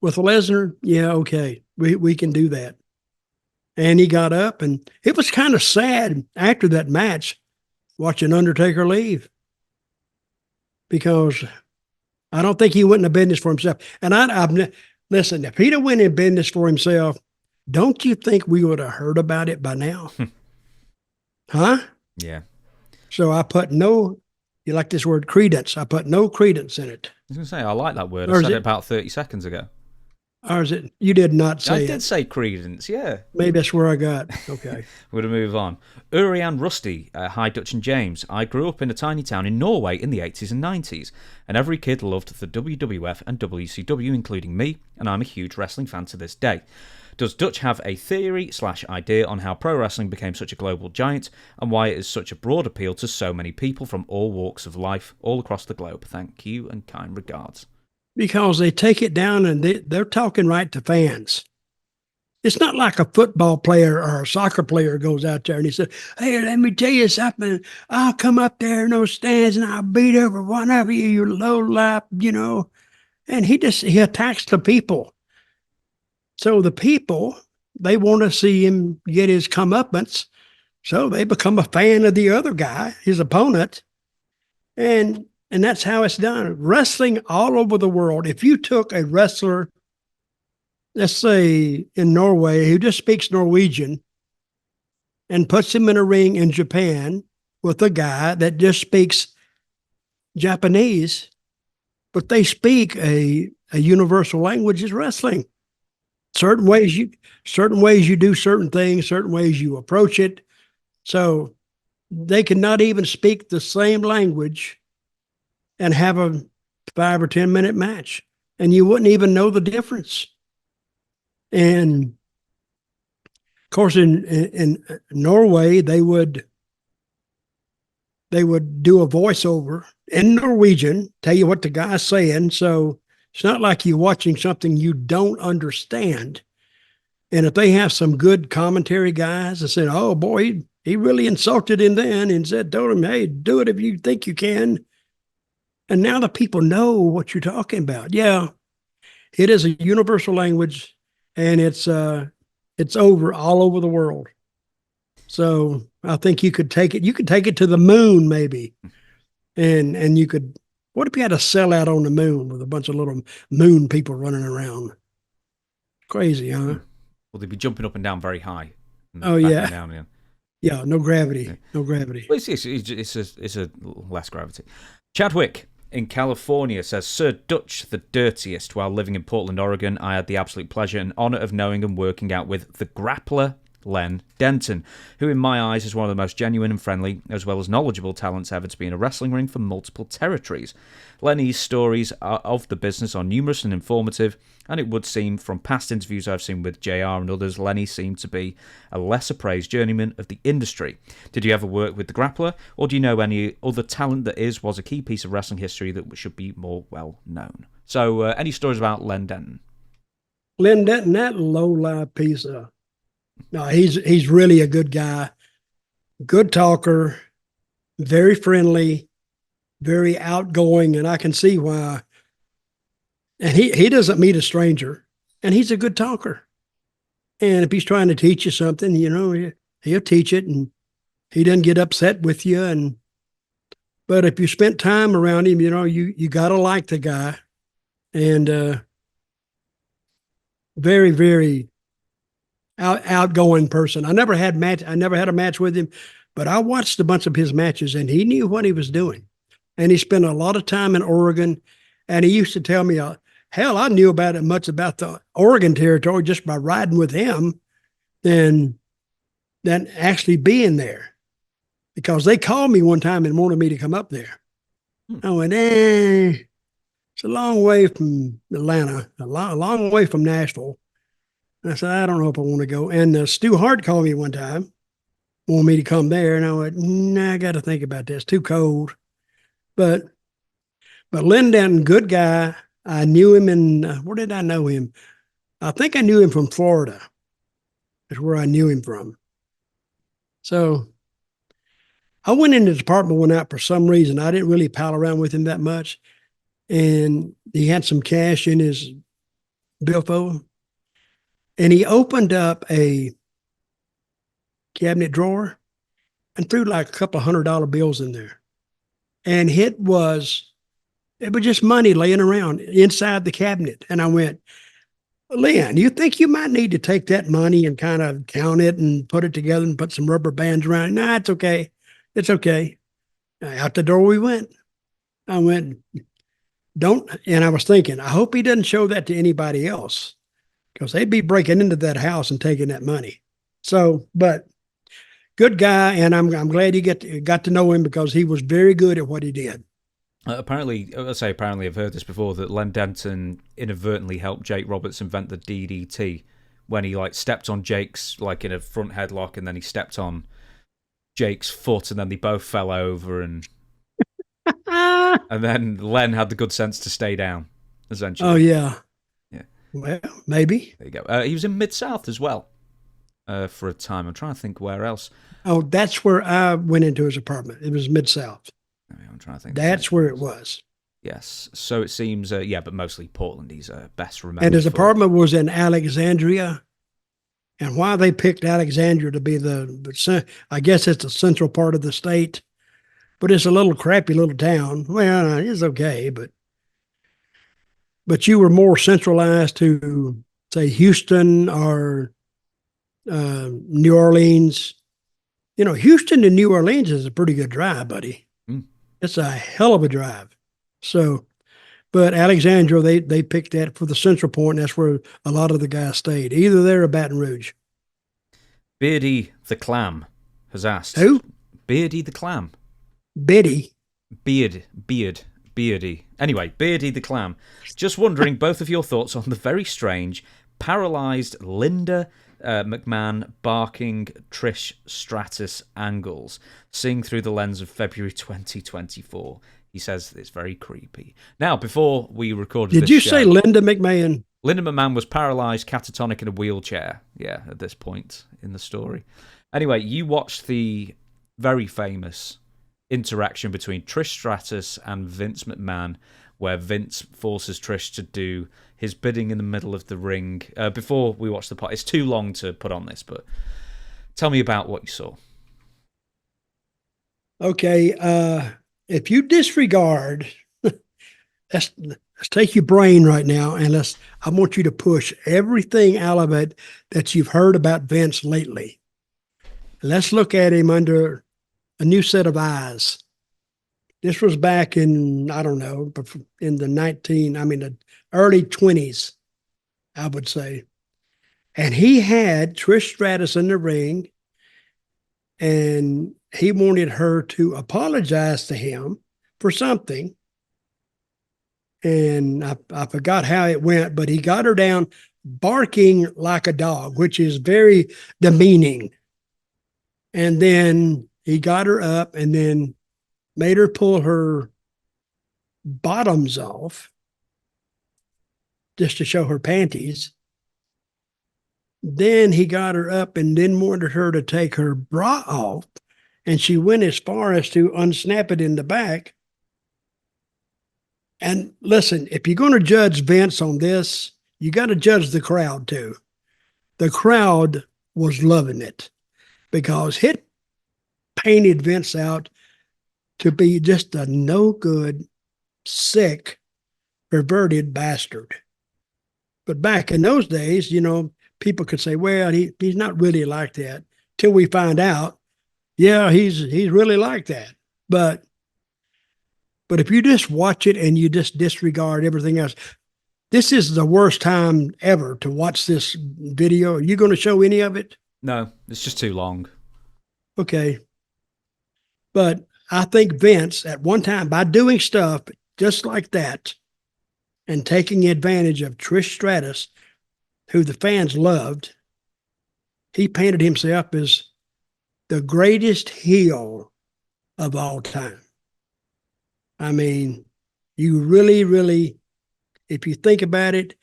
Speaker 2: Lesnar, yeah, okay, we can do that. And he got up, and it was kind of sad after that match watching Undertaker leave, because I don't think he went into business for himself. And listen, if he'd have went in business for himself, don't you think we would have heard about it by now? Huh?
Speaker 1: Yeah.
Speaker 2: So I put no, you like this word, credence. I put no credence in it.
Speaker 1: I was going to say, I like that word. I said it about 30 seconds ago.
Speaker 2: Or is it? You did not say it.
Speaker 1: I did say credence, yeah.
Speaker 2: Maybe that's where I got. Okay.
Speaker 1: We're going to move on. Uri and Rusty, hi Dutch and James. I grew up in a tiny town in Norway in the 80s and 90s, and every kid loved the WWF and WCW, including me, and I'm a huge wrestling fan to this day. Does Dutch have a theory/idea on how pro wrestling became such a global giant, and why it is such a broad appeal to so many people from all walks of life all across the globe? Thank you and kind regards.
Speaker 2: Because they take it down and they're talking right to fans. It's not like a football player or a soccer player goes out there and he says, hey, let me tell you something. I'll come up there in those stands and I'll beat every one of you, you low life, you know. And he attacks the people. So the people, they want to see him get his comeuppance. So they become a fan of the other guy, his opponent. And that's how it's done. Wrestling all over the world. If you took a wrestler, let's say in Norway, who just speaks Norwegian, and puts him in a ring in Japan with a guy that just speaks Japanese, but they speak a universal language, is wrestling. Certain ways you do certain things, certain ways you approach it. So they could not even speak the same language and have a 5 or 10 minute match, and you wouldn't even know the difference. And of course, in Norway, they would do a voiceover in Norwegian, tell you what the guy's saying. So it's not like you're watching something you don't understand. And if they have some good commentary guys that said, "Oh boy, he really insulted him then," and told him, "Hey, do it if you think you can." And now the people know what you're talking about. Yeah, it is a universal language, and it's over all over the world. So I think you could take it. You could take it to the moon, maybe, and you could. What if you had a sellout on the moon with a bunch of little moon people running around? Crazy, huh?
Speaker 1: Well, they'd be jumping up and down very high.
Speaker 2: Oh yeah,
Speaker 1: down again.
Speaker 2: Yeah, no gravity, yeah. No gravity.
Speaker 1: Well, it's a less gravity. Chadwick in California says, Sir Dutch, the dirtiest. While living in Portland, Oregon, I had the absolute pleasure and honour of knowing and working out with the Grappler, Len Denton, who in my eyes is one of the most genuine and friendly, as well as knowledgeable talents ever to be in a wrestling ring for multiple territories. Lenny's stories of the business are numerous and informative, and it would seem from past interviews I've seen with JR and others, Lenny seemed to be a lesser praised journeyman of the industry. Did you ever work with the Grappler, or do you know any other talent that was a key piece of wrestling history that should be more well known? So, any stories about Len Denton?
Speaker 2: Len Denton, that low-life piece of... No, he's really a good guy, good talker, very friendly, very outgoing, and I can see why. And he doesn't meet a stranger, and he's a good talker. And if he's trying to teach you something, he'll teach it, and he doesn't get upset with you. But if you spent time around him, you gotta like the guy, and very, very outgoing person. I never had a match with him, but I watched a bunch of his matches, and he knew what he was doing. And he spent a lot of time in Oregon, and he used to tell me, hell, I knew much about the Oregon territory just by riding with him than actually being there, because they called me one time and wanted me to come up there. I went, it's a long way from Atlanta, a long way from Nashville. And I said, I don't know if I want to go. And Stu Hart called me one time, wanted me to come there. And I went, nah, I got to think about this. Too cold. But Len Denton, good guy. I knew him where did I know him? I think I knew him from Florida. That's where I knew him from. So I went in the department one night for some reason. I didn't really pal around with him that much. And he had some cash in his billfold. And he opened up a cabinet drawer and threw like a couple $100 bills in there. And it was just money laying around inside the cabinet. And I went, Len, you think you might need to take that money and kind of count it and put it together and put some rubber bands around it? Nah, it's okay. It's okay. Out the door we went. I went, and I was thinking, I hope he doesn't show that to anybody else, because they'd be breaking into that house and taking that money. So, but good guy, and I'm glad you got to know him, because he was very good at what he did.
Speaker 1: Apparently I've heard this before, that Len Denton inadvertently helped Jake Roberts invent the DDT when he stepped on Jake's in a front headlock, and then he stepped on Jake's foot, and then they both fell over, and and then Len had the good sense to stay down, essentially.
Speaker 2: Oh yeah.
Speaker 1: Yeah.
Speaker 2: Well, maybe.
Speaker 1: There you go. He was in Mid-South as well for a time. I'm trying to think where else.
Speaker 2: Oh, that's where I went into his apartment. It was Mid-South.
Speaker 1: I'm trying to think.
Speaker 2: That's where it was.
Speaker 1: Yes. So it seems, but mostly Portland. He's best remembered.
Speaker 2: And his apartment was in Alexandria. And why they picked Alexandria to be I guess it's the central part of the state, but it's a little crappy little town. Well, it's okay, but you were more centralized to, say, Houston or New Orleans. Houston to New Orleans is a pretty good drive, buddy. It's a hell of a drive. So, but Alexandria, they picked that for the central point, and that's where a lot of the guys stayed, either there or Baton Rouge.
Speaker 1: Beardy the Clam has asked.
Speaker 2: Who?
Speaker 1: Beardy the Clam.
Speaker 2: Biddy.
Speaker 1: Beardy. Anyway, Beardy the Clam. Just wondering both of your thoughts on the very strange, paralysed Linda McMahon barking Trish Stratus angles, seeing through the lens of February 2024. He says it's very creepy. Now, before we recorded
Speaker 2: Did
Speaker 1: this
Speaker 2: you
Speaker 1: show,
Speaker 2: say Linda McMahon?
Speaker 1: Linda McMahon was paralysed, catatonic in a wheelchair. Yeah, at this point in the story. Anyway, you watched the very famous interaction between Trish Stratus and Vince McMahon, where Vince forces Trish to do his bidding in the middle of the ring. Before we watch the part, it's too long to put on this, but tell me about what you saw.
Speaker 2: Okay, if you disregard, let's take your brain right now, and I want you to push everything out of it that you've heard about Vince lately. Let's look at him under a new set of eyes. This was back in, I don't know, in the early 20s, I would say. And he had Trish Stratus in the ring, and he wanted her to apologize to him for something. And I forgot how it went, but he got her down barking like a dog, which is very demeaning. And then he got her up and then made her pull her bottoms off just to show her panties. Then he got her up and then wanted her to take her bra off, and she went as far as to unsnap it in the back. And listen, if you're going to judge Vince on this, you got to judge the crowd too. The crowd was loving it because it painted Vince out to be just a no good, sick, perverted bastard. But back in those days, people could say, well, he's not really like that, till we find out, yeah, he's really like that. But if you just watch it and you just disregard everything else, this is the worst time ever to watch this video. Are you going to show any of it?
Speaker 1: No, it's just too long.
Speaker 2: Okay. But I think Vince, at one time, by doing stuff just like that and taking advantage of Trish Stratus, who the fans loved, he painted himself as the greatest heel of all time. I mean, you really, really, if you think about it,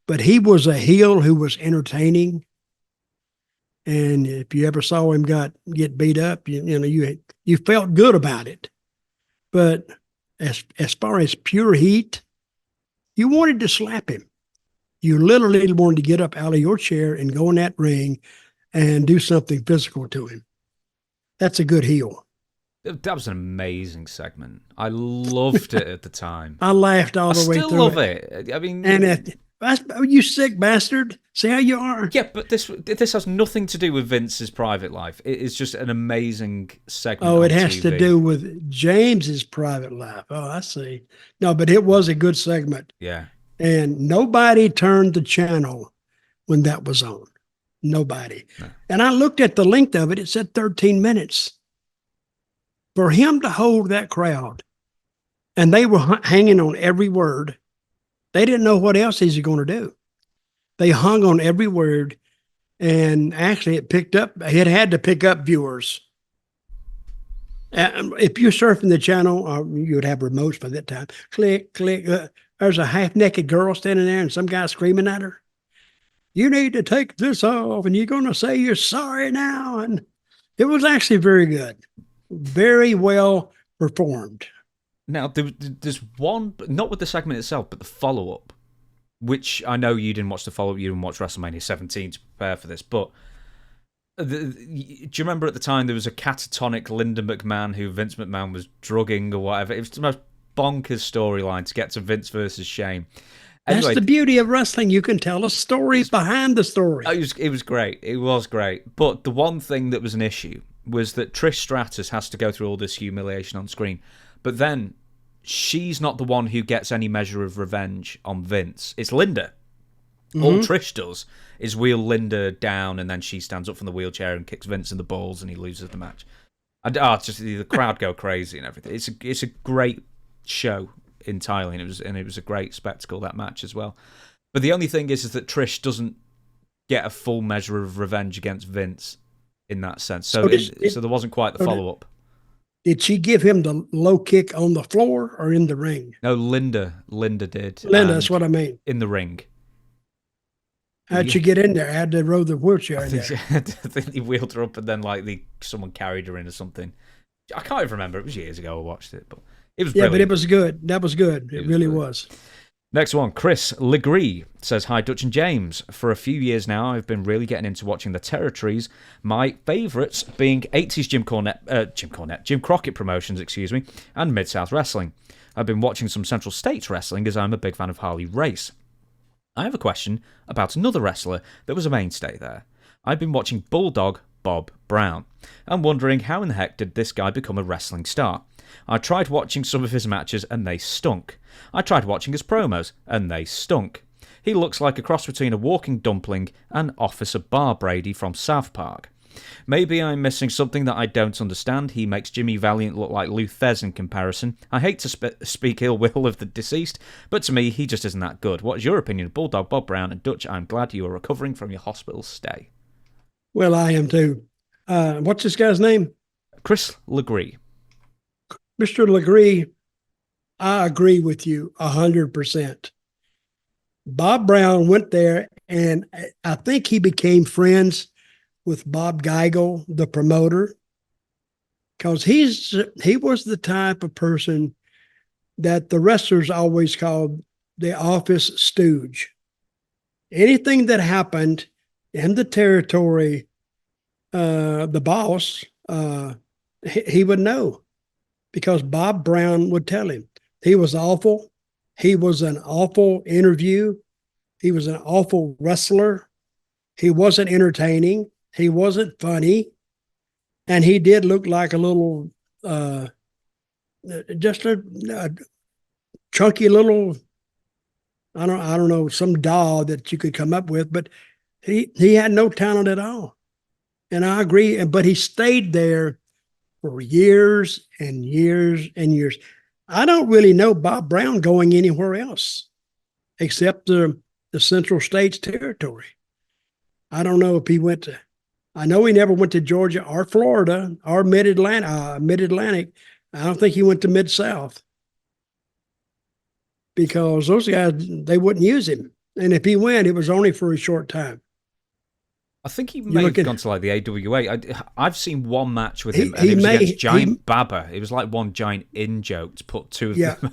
Speaker 2: but he was a heel who was entertaining. And if you ever saw him get beat up, you felt good about it. But as far as pure heat, you wanted to slap him. You literally wanted to get up out of your chair and go in that ring and do something physical to him. That's a good heel.
Speaker 1: That was an amazing segment. I loved it at the time.
Speaker 2: I laughed all the way through.
Speaker 1: I still love it. I mean,
Speaker 2: you sick bastard. See how you are?
Speaker 1: Yeah, but this has nothing to do with Vince's private life. It is just an amazing segment.
Speaker 2: Oh, it has to do with James's private life. Oh, I see. No, but it was a good segment.
Speaker 1: Yeah.
Speaker 2: And nobody turned the channel when that was on. Nobody. No. And I looked at the length of it. It said 13 minutes. For him to hold that crowd, and they were hanging on every word. They didn't know what else he's going to do. They hung on every word, and actually it had to pick up viewers. If you're surfing the channel, you would have remotes by that time. Click, click. There's a half-naked girl standing there and some guy screaming at her. You need to take this off, and you're going to say you're sorry now. And it was actually very good. Very well performed.
Speaker 1: Now, there's one, not with the segment itself, but the follow-up, which I know you didn't watch the follow-up, you didn't watch WrestleMania 17 to prepare for this, but do you remember at the time there was a catatonic Linda McMahon who Vince McMahon was drugging or whatever? It was the most bonkers storyline to get to Vince versus Shane. Anyway,
Speaker 2: that's the beauty of wrestling. You can tell a story behind the story.
Speaker 1: It was great. It was great. But the one thing that was an issue was that Trish Stratus has to go through all this humiliation on screen. But then she's not the one who gets any measure of revenge on Vince. It's Linda. Mm-hmm. All Trish does is wheel Linda down, and then she stands up from the wheelchair and kicks Vince in the balls, and he loses the match. It's just the crowd go crazy and everything. It's a great show entirely, and it was a great spectacle, that match as well. But the only thing is that Trish doesn't get a full measure of revenge against Vince in that sense. So there wasn't quite the follow-up.
Speaker 2: Did she give him the low kick on the floor or in the ring?
Speaker 1: No, Linda did.
Speaker 2: Linda, that's what I mean.
Speaker 1: In the ring.
Speaker 2: How'd she get in there? How'd they roll the wheelchair in there?
Speaker 1: I think they wheeled her up and then someone carried her in or something. I can't even remember. It was years ago I watched it, but it was brilliant.
Speaker 2: Yeah, but it was good. That was good. It really was.
Speaker 1: Next one, Chris Legree says, "Hi, Dutch and James. For a few years now, I've been really getting into watching the territories. My favourites being 80s Jim Crockett promotions, and Mid-South Wrestling. I've been watching some Central States wrestling as I'm a big fan of Harley Race. I have a question about another wrestler that was a mainstay there. I've been watching Bulldog Bob Brown. I'm wondering how in the heck did this guy become a wrestling star? I tried watching some of his matches and they stunk. I tried watching his promos and they stunk. He looks like a cross between a walking dumpling and Officer Bar Brady from South Park. Maybe I'm missing something that I don't understand. He makes Jimmy Valiant look like Lou Thez in comparison. I hate to speak ill will of the deceased, but to me, he just isn't that good. What is your opinion of Bulldog Bob Brown? And Dutch, I'm glad you are recovering from your hospital stay."
Speaker 2: Well, I am too. What's this guy's name?
Speaker 1: Chris Legree.
Speaker 2: Mr. Legree, I agree with you 100%. Bob Brown went there, and I think he became friends with Bob Geigel, the promoter, because he was the type of person that the wrestlers always called the office stooge. Anything that happened in the territory, the boss, he would know, because Bob Brown would tell him. He was awful. He was an awful interview. He was an awful wrestler. He wasn't entertaining. He wasn't funny. And he did look like a little, just a chunky little, I don't know, some doll that you could come up with, but he had no talent at all. And I agree, but he stayed there for years and years and years. I don't really know Bob Brown going anywhere else except the Central States territory. I don't know if he went to, I know he never went to Georgia or Florida or Mid-Atlantic. I don't think he went to Mid-South, because those guys, they wouldn't use him. And if he went, it was only for a short time.
Speaker 1: I think he may have gone to like the AWA. I've seen one match with him, and it was against Giant Baba. It was like one giant in-joke to put two of them.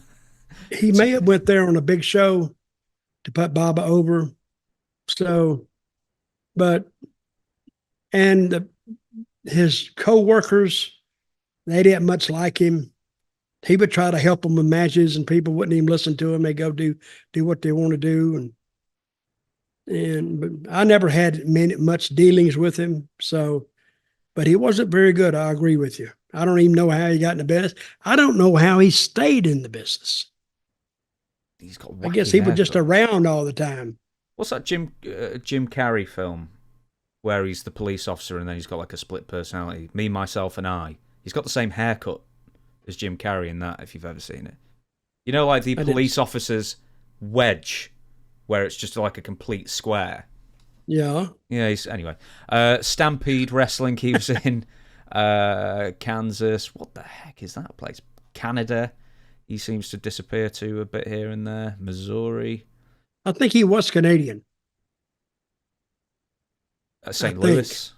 Speaker 2: He may have went there on a big show to put Baba over. So, but, and his co-workers, they didn't much like him. He would try to help them with matches, and people wouldn't even listen to him. They go do what they want to do, but I never had much dealings with him. So, but he wasn't very good. I agree with you. I don't even know how he got in the business. I don't know how he stayed in the business.
Speaker 1: He's got.
Speaker 2: I guess he was just around all the time.
Speaker 1: What's that Jim Carrey film where he's the police officer and then he's got like a split personality? Me, Myself, and I. He's got the same haircut as Jim Carrey in that, if you've ever seen it. You know, like the police officer's wedge, where it's just like a complete square.
Speaker 2: Yeah.
Speaker 1: Yeah, anyway. Stampede Wrestling he was in. Kansas. What the heck is that place? Canada. He seems to disappear to a bit here and there. Missouri.
Speaker 2: I think he was Canadian.
Speaker 1: St. Louis.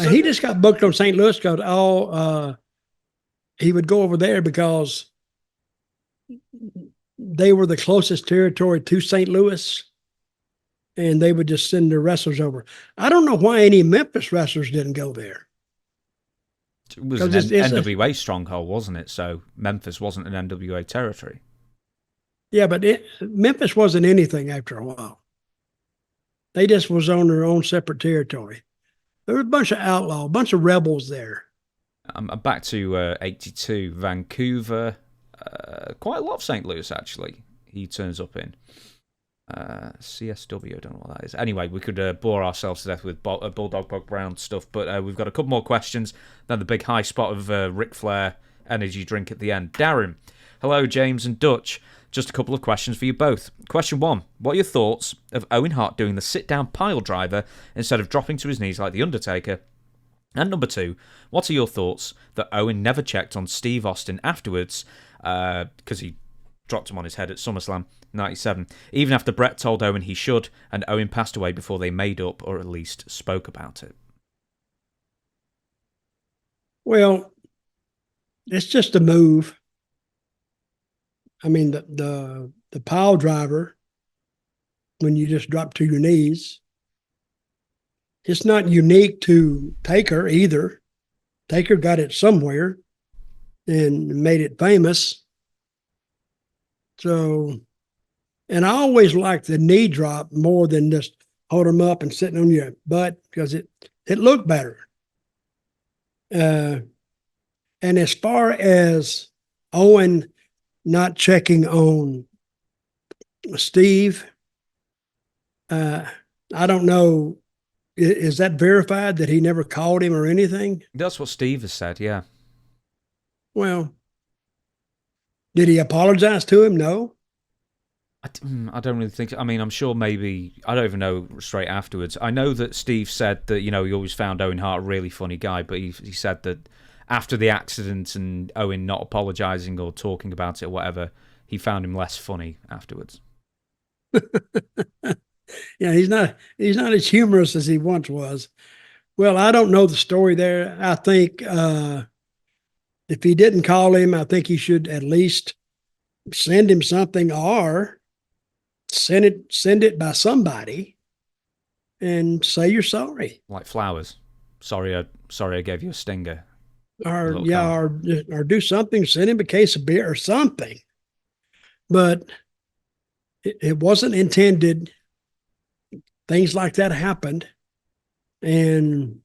Speaker 2: He just got booked on St. Louis because he would go over there because they were the closest territory to St. Louis, and they would just send their wrestlers over. I don't know why any Memphis wrestlers didn't go there.
Speaker 1: It was an NWA stronghold, wasn't it? So Memphis wasn't an NWA territory.
Speaker 2: Yeah, but Memphis wasn't anything after a while. They just was on their own separate territory. There were a bunch of outlaws, a bunch of rebels there.
Speaker 1: I'm back to 82, Vancouver. Quite a lot of St. Louis, actually, he turns up in. CSW, I don't know what that is. Anyway, we could bore ourselves to death with Bulldog Bob Brown stuff, but we've got a couple more questions. Then the big high spot of Ric Flair energy drink at the end. Darren, hello, James and Dutch. Just a couple of questions for you both. Question 1, what are your thoughts of Owen Hart doing the sit-down pile driver instead of dropping to his knees like The Undertaker? And number 2, what are your thoughts that Owen never checked on Steve Austin afterwards, because he dropped him on his head at SummerSlam 97, even after Brett told Owen he should, and Owen passed away before they made up or at least spoke about it?
Speaker 2: Well, it's just a move. I mean, the pile driver, when you just drop to your knees, it's not unique to Taker either. Taker got it somewhere and made it famous. So, and I always liked the knee drop more than just hold them up and sitting on your butt, because it looked better. And as far as Owen not checking on Steve, I don't know. Is that verified that he never called him or anything?
Speaker 1: That's what Steve has said, yeah.
Speaker 2: Well, did he apologize to him? No.
Speaker 1: I don't really think so. I mean, I'm sure maybe, I don't even know straight afterwards. I know that Steve said that, he always found Owen Hart a really funny guy, but he said that after the accident and Owen not apologizing or talking about it or whatever, he found him less funny afterwards.
Speaker 2: Yeah, he's not as humorous as he once was. Well, I don't know the story there. I think if he didn't call him, I think he should at least send him something, or send it by somebody and say you're sorry.
Speaker 1: Like flowers. Sorry I gave you a stinger.
Speaker 2: Or do something, send him a case of beer or something. But it wasn't intended. Things like that happened. And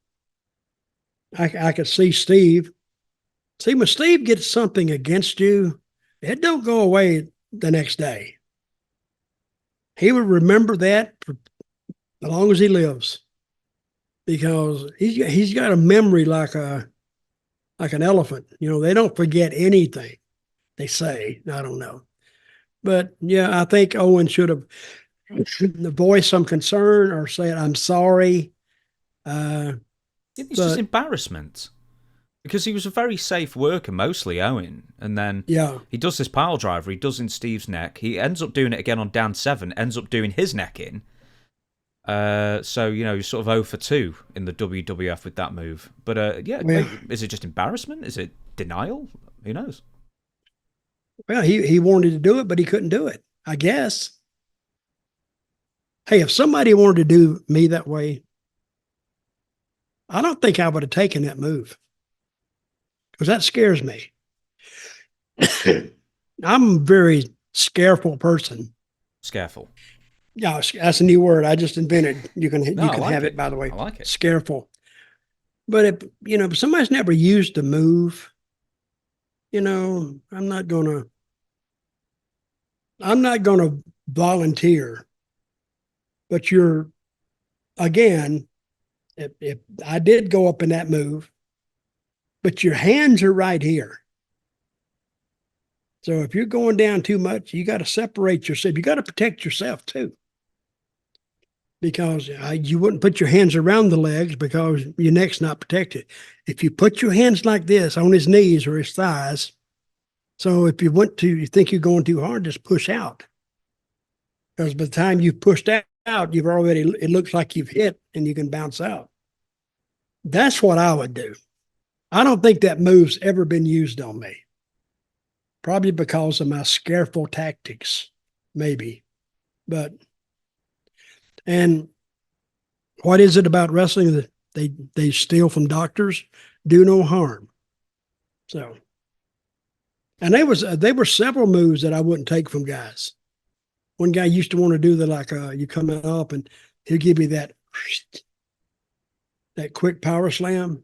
Speaker 2: I could see Steve. See, when Steve gets something against you, it don't go away the next day. He would remember that for as long as he lives, because he's got a memory like an elephant. They don't forget anything, they say. I don't know. But yeah, I think Owen should have voiced some concern or said, I'm sorry.
Speaker 1: It's just embarrassment. Because he was a very safe worker, mostly, Owen. And then he does this pile driver, he does in Steve's neck. He ends up doing it again on Dan 7, ends up doing his neck in. So, he's sort of 0 for 2 in the WWF with that move. But, is it just embarrassment? Is it denial? Who knows?
Speaker 2: Well, he wanted to do it, but he couldn't do it, I guess. Hey, if somebody wanted to do me that way, I don't think I would have taken that move, because that scares me. I'm a very scareful person.
Speaker 1: Scareful.
Speaker 2: Yeah, that's a new word I just invented. You can have it, by the way.
Speaker 1: I like it.
Speaker 2: Scareful. But if somebody's never used the move, I'm not gonna volunteer. But again, if I did go up in that move, but your hands are right here. So if you're going down too much, you got to separate yourself. You got to protect yourself too. Because you wouldn't put your hands around the legs because your neck's not protected. If you put your hands like this on his knees or his thighs, so if you think you're going too hard, just push out. Because by the time you've pushed out, it looks like you've hit and you can bounce out. That's what I would do. I don't think that move's ever been used on me. Probably because of my scareful tactics, maybe. And what is it about wrestling that they steal from doctors? Do no harm. So, and there were several moves that I wouldn't take from guys. One guy used to want to do you coming up and he'll give you that quick power slam.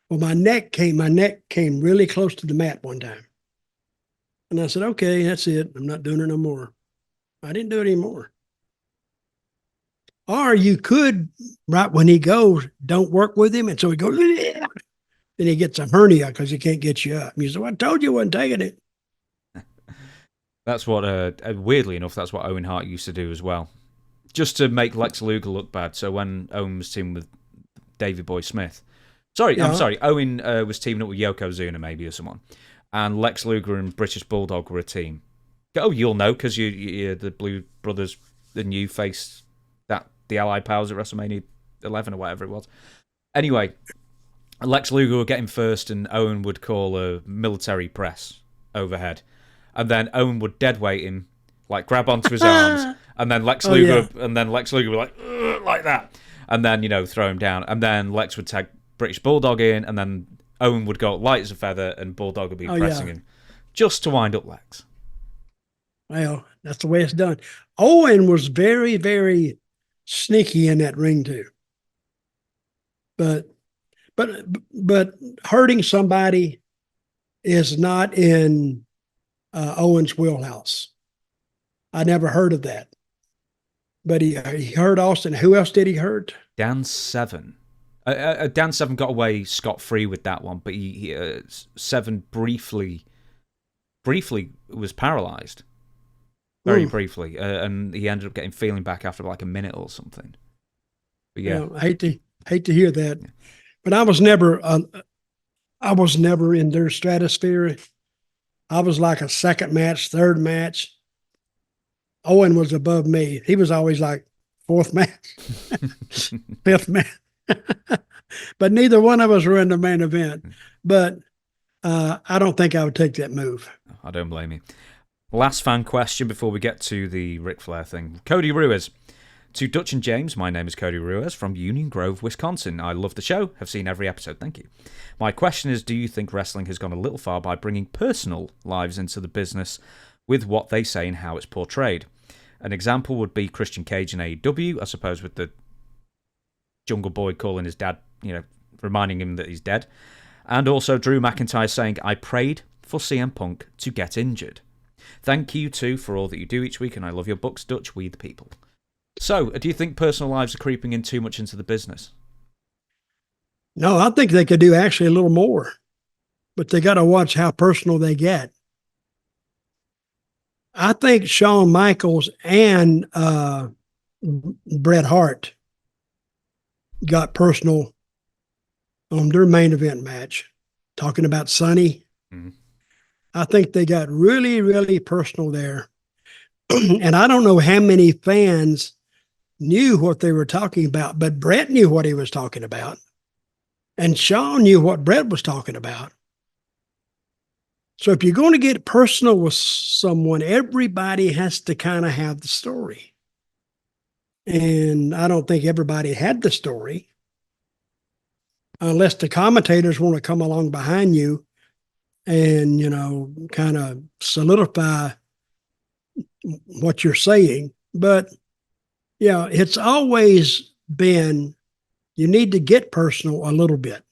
Speaker 2: Well, my neck came really close to the mat one time. And I said, okay, that's it. I'm not doing it no more. I didn't do it anymore. Or you could, right when he goes, don't work with him. And so he goes, and he gets a hernia because he can't get you up. And you say, well, I told you I wasn't taking it.
Speaker 1: That's what, weirdly enough, that's what Owen Hart used to do as well. Just to make Lex Luger look bad. So when Owen was teaming with Davey Boy Smith. I'm sorry. Owen was teaming up with Yokozuna maybe or someone. And Lex Luger and British Bulldog were a team. Oh, you'll know because you're the Blue Brothers and you faced the Allied Powers at WrestleMania 11 or whatever it was. Anyway, Lex Luger would get him first and Owen would call a military press overhead. And then Owen would deadweight him, like grab onto his arms, and then Lex Luger would like that. And then, throw him down. And then Lex would tag British Bulldog in, and then Owen would go light as a feather and Bulldog would be pressing him. Just to wind up Lex.
Speaker 2: Well, that's the way it's done. Owen was very, very sneaky in that ring too. But hurting somebody is not in Owen's wheelhouse. I never heard of that. But he hurt Austin. Who else did he hurt?
Speaker 1: Dan Severn. Dan Severn got away scot-free with that one, but Severn briefly was paralyzed. Very briefly. And he ended up getting feeling back after like a minute or something. But yeah.
Speaker 2: I hate to hear that. Yeah. But I was never in their stratosphere. I was like a second match, third match. Owen was above me. He was always like fourth match, fifth match. But neither one of us were in the main event. But I don't think I would take that move.
Speaker 1: I don't blame you. Last fan question before we get to the Ric Flair thing. Cody Ruiz. To Dutch and James, my name is Cody Ruiz from Union Grove, Wisconsin. I love the show. Have seen every episode. Thank you. My question is, do you think wrestling has gone a little far by bringing personal lives into the business with what they say and how it's portrayed? An example would be Christian Cage in AEW, I suppose, with the Jungle Boy calling his dad, reminding him that he's dead. And also Drew McIntyre saying, I prayed for CM Punk to get injured. Thank you, too, for all that you do each week, and I love your books, Dutch, We the People. So, do you think personal lives are creeping in too much into the business?
Speaker 2: No, I think they could do actually a little more, but they got to watch how personal they get. I think Shawn Michaels and Bret Hart got personal on their main event match, talking about Sonny. Mm-hmm. I think they got really, really personal there. And I don't know how many fans knew what they were talking about, but Bret knew what he was talking about. And Shawn knew what Bret was talking about. So if you're going to get personal with someone, everybody has to kind of have the story. And I don't think everybody had the story, unless the commentators want to come along behind you and, kind of solidify what you're saying. But, yeah, it's always been, you need to get personal a little bit,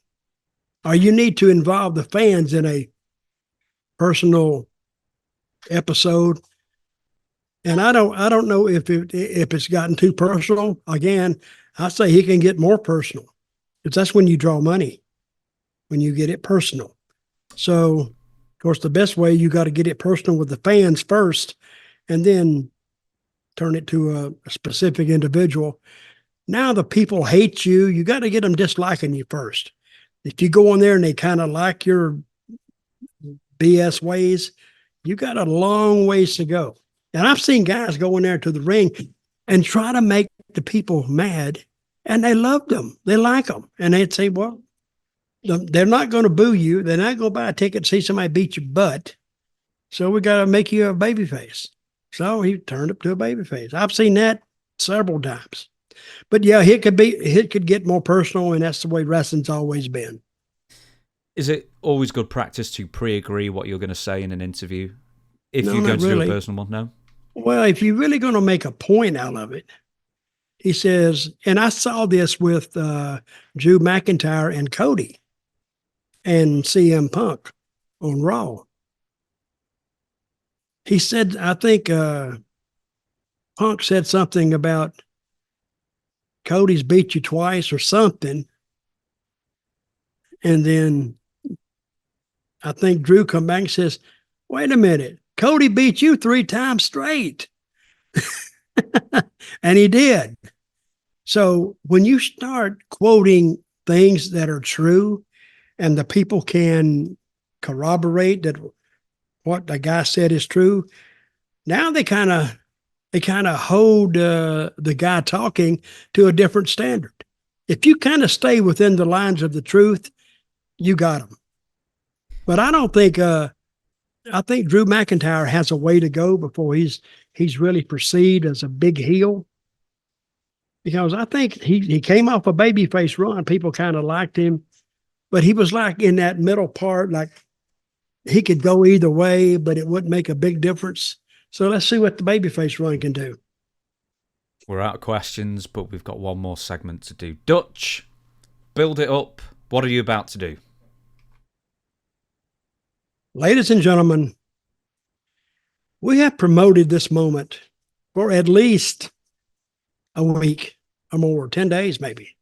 Speaker 2: or you need to involve the fans in a personal episode. And I don't know if it's gotten too personal. Again, I say he can get more personal, because that's when you draw money, when you get it personal. So, of course, the best way, you got to get it personal with the fans first, and then turn it to a specific individual. Now the people hate you. You got to get them disliking you first. If you go in there and they kind of like your BS ways, you got a long ways to go. And I've seen guys go in there to the ring and try to make the people mad, and they love them. They like them. And they'd say, well, they're not going to boo you. They're not going to buy a ticket to see somebody beat your butt. So we got to make you a babyface. So he turned up to a babyface. I've seen that several times. But yeah, it could get more personal, and that's the way wrestling's always been.
Speaker 1: Is it always good practice to pre-agree what you're going to say in an interview? If you're going to do a personal one, no?
Speaker 2: Well, if you're really going to make a point out of it, he says, and I saw this with Drew McIntyre and Cody and CM Punk on Raw. He said, I think Punk said something about Cody's beat you twice or something. And then I think Drew come back and says, wait a minute, Cody beat you 3 times straight. And he did. So when you start quoting things that are true and the people can corroborate that what the guy said is true, now they kind of hold the guy talking to a different standard. If you kind of stay within the lines of the truth, you got him. But I don't think I think Drew McIntyre has a way to go before he's really perceived as a big heel. Because I think he came off a babyface run. People kind of liked him, but he was like in that middle part, like he could go either way, but it wouldn't make a big difference. So let's see what the babyface run can do.
Speaker 1: We're out of questions, but we've got one more segment to do. Dutch, build it up. What are you about to do?
Speaker 2: Ladies and gentlemen, we have promoted this moment for at least a week or more, 10 days maybe.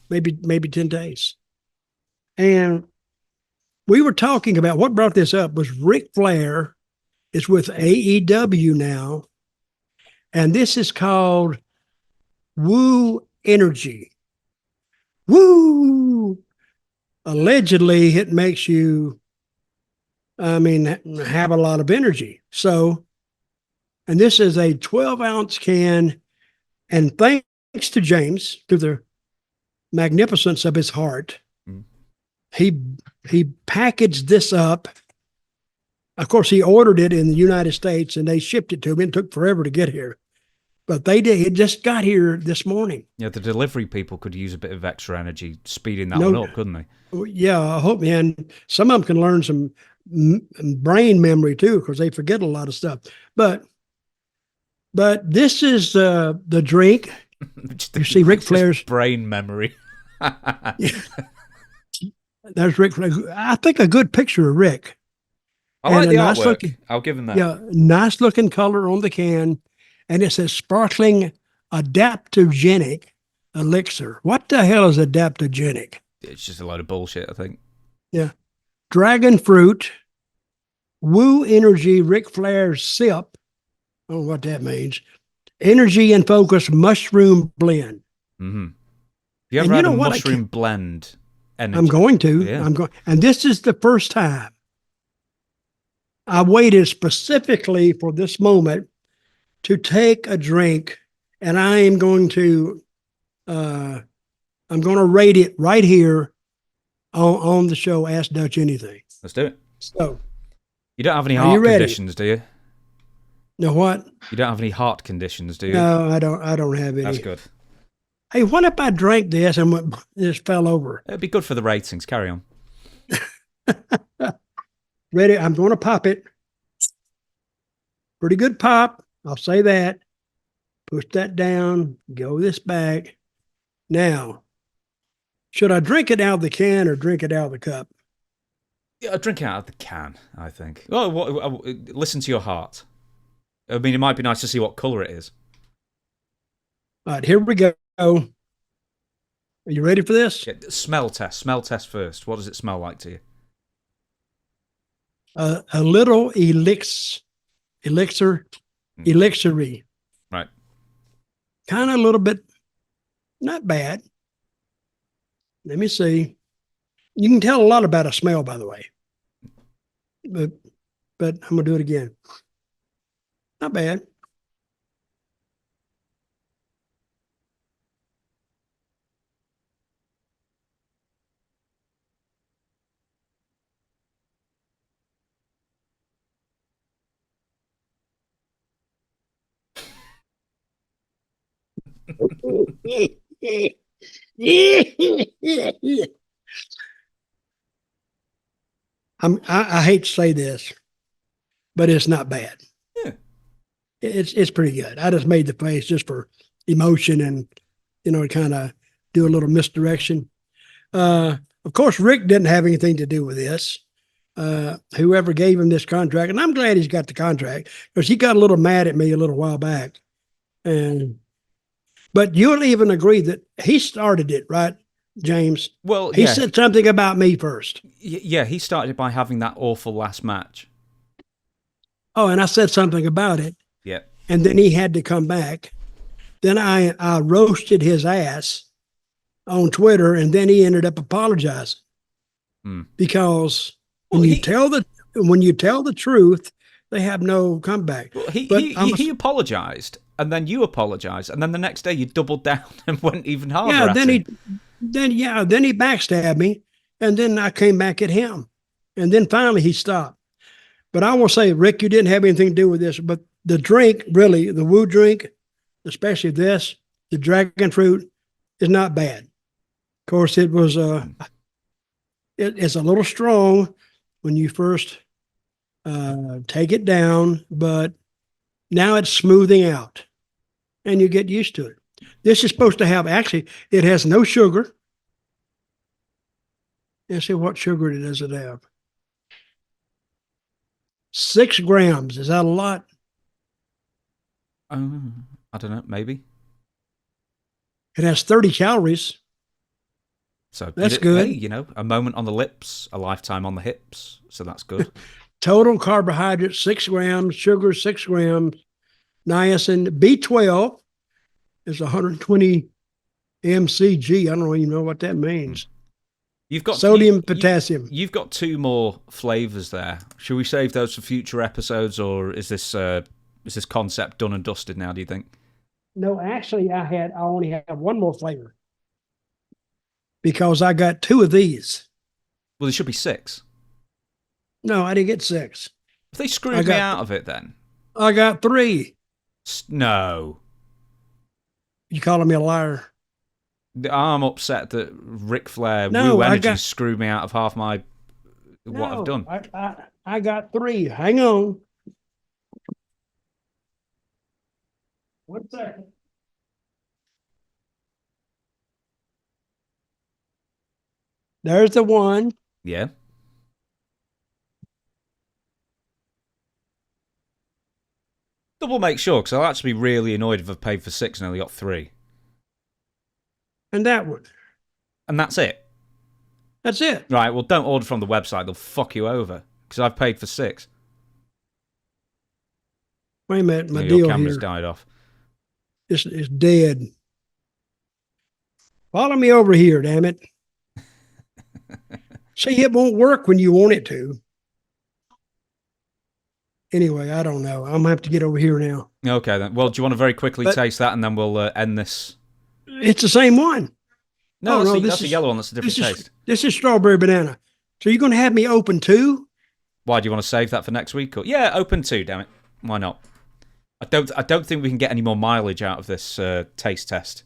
Speaker 2: Maybe 10 days. And we were talking about, what brought this up was Ric Flair is with AEW now, and this is called Woo Energy. Woo! Allegedly, it makes you, have a lot of energy. So, and this is a 12-ounce can, and thanks to James, through the magnificence of his heart, he packaged this up. Of course, he ordered it in the United States, and they shipped it to him. It took forever to get here. But they did. It just got here this morning.
Speaker 1: Yeah, the delivery people could use a bit of extra energy speeding that one up, couldn't they?
Speaker 2: Yeah, I hope, man. Some of them can learn some brain memory, too, because they forget a lot of stuff. But this is the drink. You see Ric Flair's
Speaker 1: brain memory.
Speaker 2: There's Ric Flair. I think a good picture of Rick.
Speaker 1: I like the artwork. I'll give him that.
Speaker 2: Yeah, nice looking color on the can. And it says sparkling adaptogenic elixir. What the hell is adaptogenic?
Speaker 1: It's just a load of bullshit, I think.
Speaker 2: Yeah. Dragon fruit, Woo Energy, Ric Flair sip. I don't know what that means. Energy and focus mushroom blend.
Speaker 1: Mm-hmm. Have you ever had a mushroom blend? Energy?
Speaker 2: I'm going to.
Speaker 1: Yeah.
Speaker 2: And this is the first time I waited specifically for this moment to take a drink, and I am going to rate it right here on the show. Ask Dutch Anything.
Speaker 1: Let's do it.
Speaker 2: So,
Speaker 1: you don't have any heart conditions, do you?
Speaker 2: No, what?
Speaker 1: You don't have any heart conditions, do you?
Speaker 2: No, I don't have any.
Speaker 1: That's good.
Speaker 2: Hey, what if I drank this and just fell over?
Speaker 1: It'd be good for the ratings. Carry on.
Speaker 2: Ready? I'm going to pop it. Pretty good pop. I'll say that. Push that down. Go this back. Now, should I drink it out of the can or drink it out of the cup?
Speaker 1: Yeah, drink it out of the can, I think. Oh, listen to your heart. I mean, it might be nice to see what color it is.
Speaker 2: All right, here we go. Are you ready for this?
Speaker 1: Yeah, smell test. Smell test first. What does it smell like to you?
Speaker 2: A little elixiry.
Speaker 1: Right.
Speaker 2: Kind of a little bit, not bad. Let me see. You can tell a lot about a smell, by the way. But I'm going to do it again. Not bad. I hate to say this, but it's not bad.
Speaker 1: Yeah.
Speaker 2: It's pretty good. I just made the face just for emotion and, kind of do a little misdirection. Of course, Rick didn't have anything to do with this. Whoever gave him this contract, and I'm glad he's got the contract because he got a little mad at me a little while back. And But you'll even agree that he started it, right, James?
Speaker 1: Well,
Speaker 2: he
Speaker 1: yeah.
Speaker 2: said something about me first.
Speaker 1: Yeah, he started by having that awful last match.
Speaker 2: Oh, and I said something about it.
Speaker 1: Yeah.
Speaker 2: And then he had to come back. Then I roasted his ass on Twitter, and then he ended up apologizing. Because when you tell the truth, they have no comeback.
Speaker 1: Well, he apologized, and then you apologized, and then the next day you doubled down and went even harder.
Speaker 2: Yeah,
Speaker 1: at
Speaker 2: then
Speaker 1: him.
Speaker 2: then he backstabbed me, and then I came back at him, and then finally he stopped. But I will say, Rick, you didn't have anything to do with this, but the drink, really, the woo drink, especially this, the dragon fruit, is not bad. Of course, it was it's a little strong when you first take it down, but now it's smoothing out, and you get used to it. This is supposed to have, actually, it has no sugar. Let's see what sugar does it have. 6 grams. Is that a lot?
Speaker 1: I don't know, maybe.
Speaker 2: It has 30 calories.
Speaker 1: So
Speaker 2: that's good.
Speaker 1: Hey, a moment on the lips, a lifetime on the hips. So that's good.
Speaker 2: Total carbohydrate, 6 grams. Sugar, 6 grams. Niacin. B12 is 120 mcg. I don't even know what that means.
Speaker 1: You've got
Speaker 2: sodium, potassium.
Speaker 1: You've got 2 more flavors there. Should we save those for future episodes, or is this concept done and dusted now, do you think?
Speaker 2: No, actually, I only have 1 more flavor because I got 2 of these.
Speaker 1: Well, there should be 6.
Speaker 2: No, I didn't get 6.
Speaker 1: If they screwed me out of it, then
Speaker 2: I got 3.
Speaker 1: No,
Speaker 2: you calling me a liar?
Speaker 1: I'm upset that Ric Flair Woo Energy screwed me out of half what I've done.
Speaker 2: I got 3. Hang on. 1 second. There's the 1.
Speaker 1: Yeah. Double make sure, because I'll actually be really annoyed if I've paid for 6 and only got 3.
Speaker 2: And that one.
Speaker 1: And that's it?
Speaker 2: That's it.
Speaker 1: Right, well, don't order from the website. They'll fuck you over, because I've paid for 6.
Speaker 2: Wait a minute, my
Speaker 1: your
Speaker 2: deal
Speaker 1: camera's
Speaker 2: here.
Speaker 1: died off.
Speaker 2: It's dead. Follow me over here, damn it. See, it won't work when you want it to. Anyway, I don't know. I'm going to have to get over here now.
Speaker 1: Okay, then. Well, do you want to very quickly taste that, and then we'll end this?
Speaker 2: It's the same one.
Speaker 1: No, that's a yellow one. That's a different taste.
Speaker 2: This is strawberry banana. So you're going to have me open 2?
Speaker 1: Why, do you want to save that for next week? Or? Yeah, open 2, damn it. Why not? I don't think we can get any more mileage out of this taste test.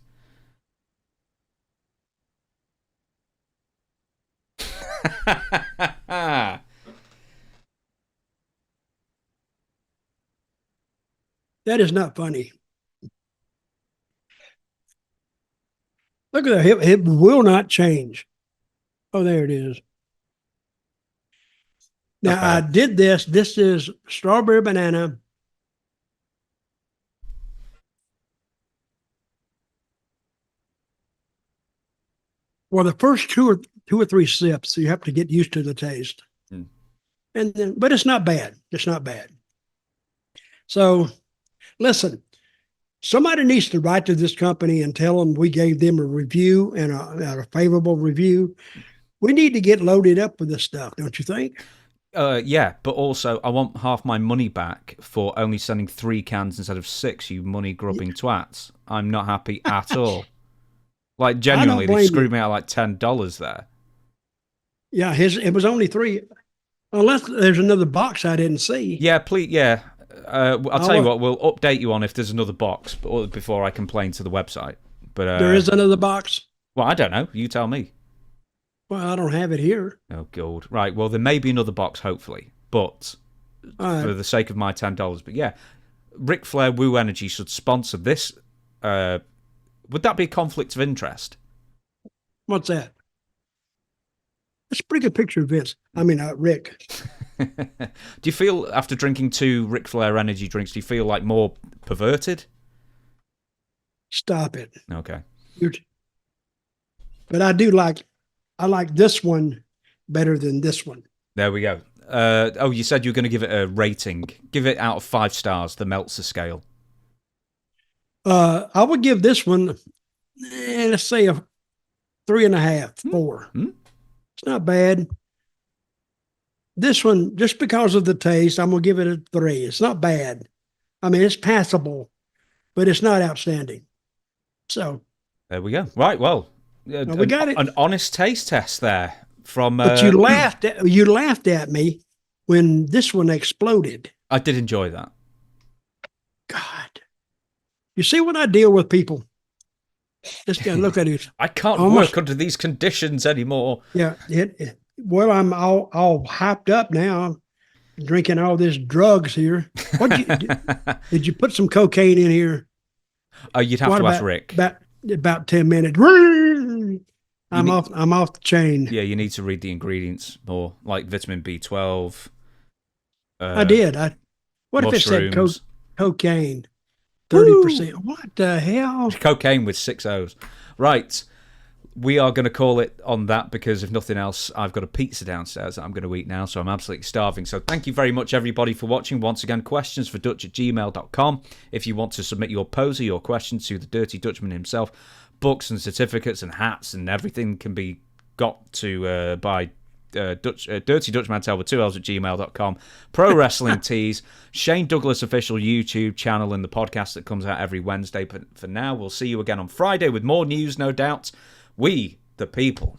Speaker 2: That is not funny. Look at that. It will not change. Oh, there it is. Now, I did this. This is strawberry banana. Well, the first 2 or 3 sips, you have to get used to the taste. And then, but it's not bad. It's not bad. So, listen, somebody needs to write to this company and tell them we gave them a review and a favorable review. We need to get loaded up with this stuff, don't you think?
Speaker 1: Yeah, but also I want half my money back for only sending 3 cans instead of 6, you money-grubbing twats. I'm not happy at all. Like, genuinely, they screwed me out like $10 there.
Speaker 2: Yeah, it was only 3. Unless there's another box I didn't see.
Speaker 1: Yeah, please, yeah. I'll tell you what, we'll update you on if there's another box before I complain to the website. But
Speaker 2: there is another box?
Speaker 1: Well, I don't know. You tell me.
Speaker 2: Well, I don't have it here.
Speaker 1: Oh, God. Right, well, there may be another box, hopefully. But for the sake of my $10. But yeah, Ric Flair Woo Energy should sponsor this. Would that be a conflict of interest?
Speaker 2: What's that? That's a pretty good picture of Vince. I mean, Rick.
Speaker 1: Do you feel, after drinking 2 Ric Flair energy drinks, do you feel like more perverted?
Speaker 2: Stop it.
Speaker 1: Okay.
Speaker 2: But I like this one better than this one.
Speaker 1: There we go. You said you were going to give it a rating. Give it out of 5 stars, the Meltzer scale.
Speaker 2: I would give this one, let's say a 3.5, 4. It's not bad. This one, just because of the taste, I'm going to give it a 3. It's not bad. I mean, it's passable, but it's not outstanding. So
Speaker 1: there we go. Right, well,
Speaker 2: we got it.
Speaker 1: An honest taste test there from.
Speaker 2: But you laughed at me when this one exploded.
Speaker 1: I did enjoy that.
Speaker 2: God, you see what I deal with, people. Just gotta look at it.
Speaker 1: I can't work under these conditions anymore.
Speaker 2: Yeah, well, I'm all hyped up now, drinking all this drugs here. Did you put some cocaine in here?
Speaker 1: You'd have to ask Rick.
Speaker 2: About 10 minutes. I'm off the chain.
Speaker 1: Yeah, you need to read the ingredients more, like vitamin B12.
Speaker 2: I did. What if it said cocaine? 30%. What the hell?
Speaker 1: Cocaine with 6 O's. Right. We are going to call it on that because, if nothing else, I've got a pizza downstairs that I'm going to eat now, so I'm absolutely starving. So thank you very much, everybody, for watching. Once again, questions for Dutch@gmail.com. If you want to submit your pose or your questions to the Dirty Dutchman himself, books and certificates and hats and everything can be got to by Dirty Dutch Mantell with 2 L's @gmail.com. Pro Wrestling Tees, Shane Douglas official YouTube channel, and the podcast that comes out every Wednesday. But for now, we'll see you again on Friday with more news, no doubt. We, the people.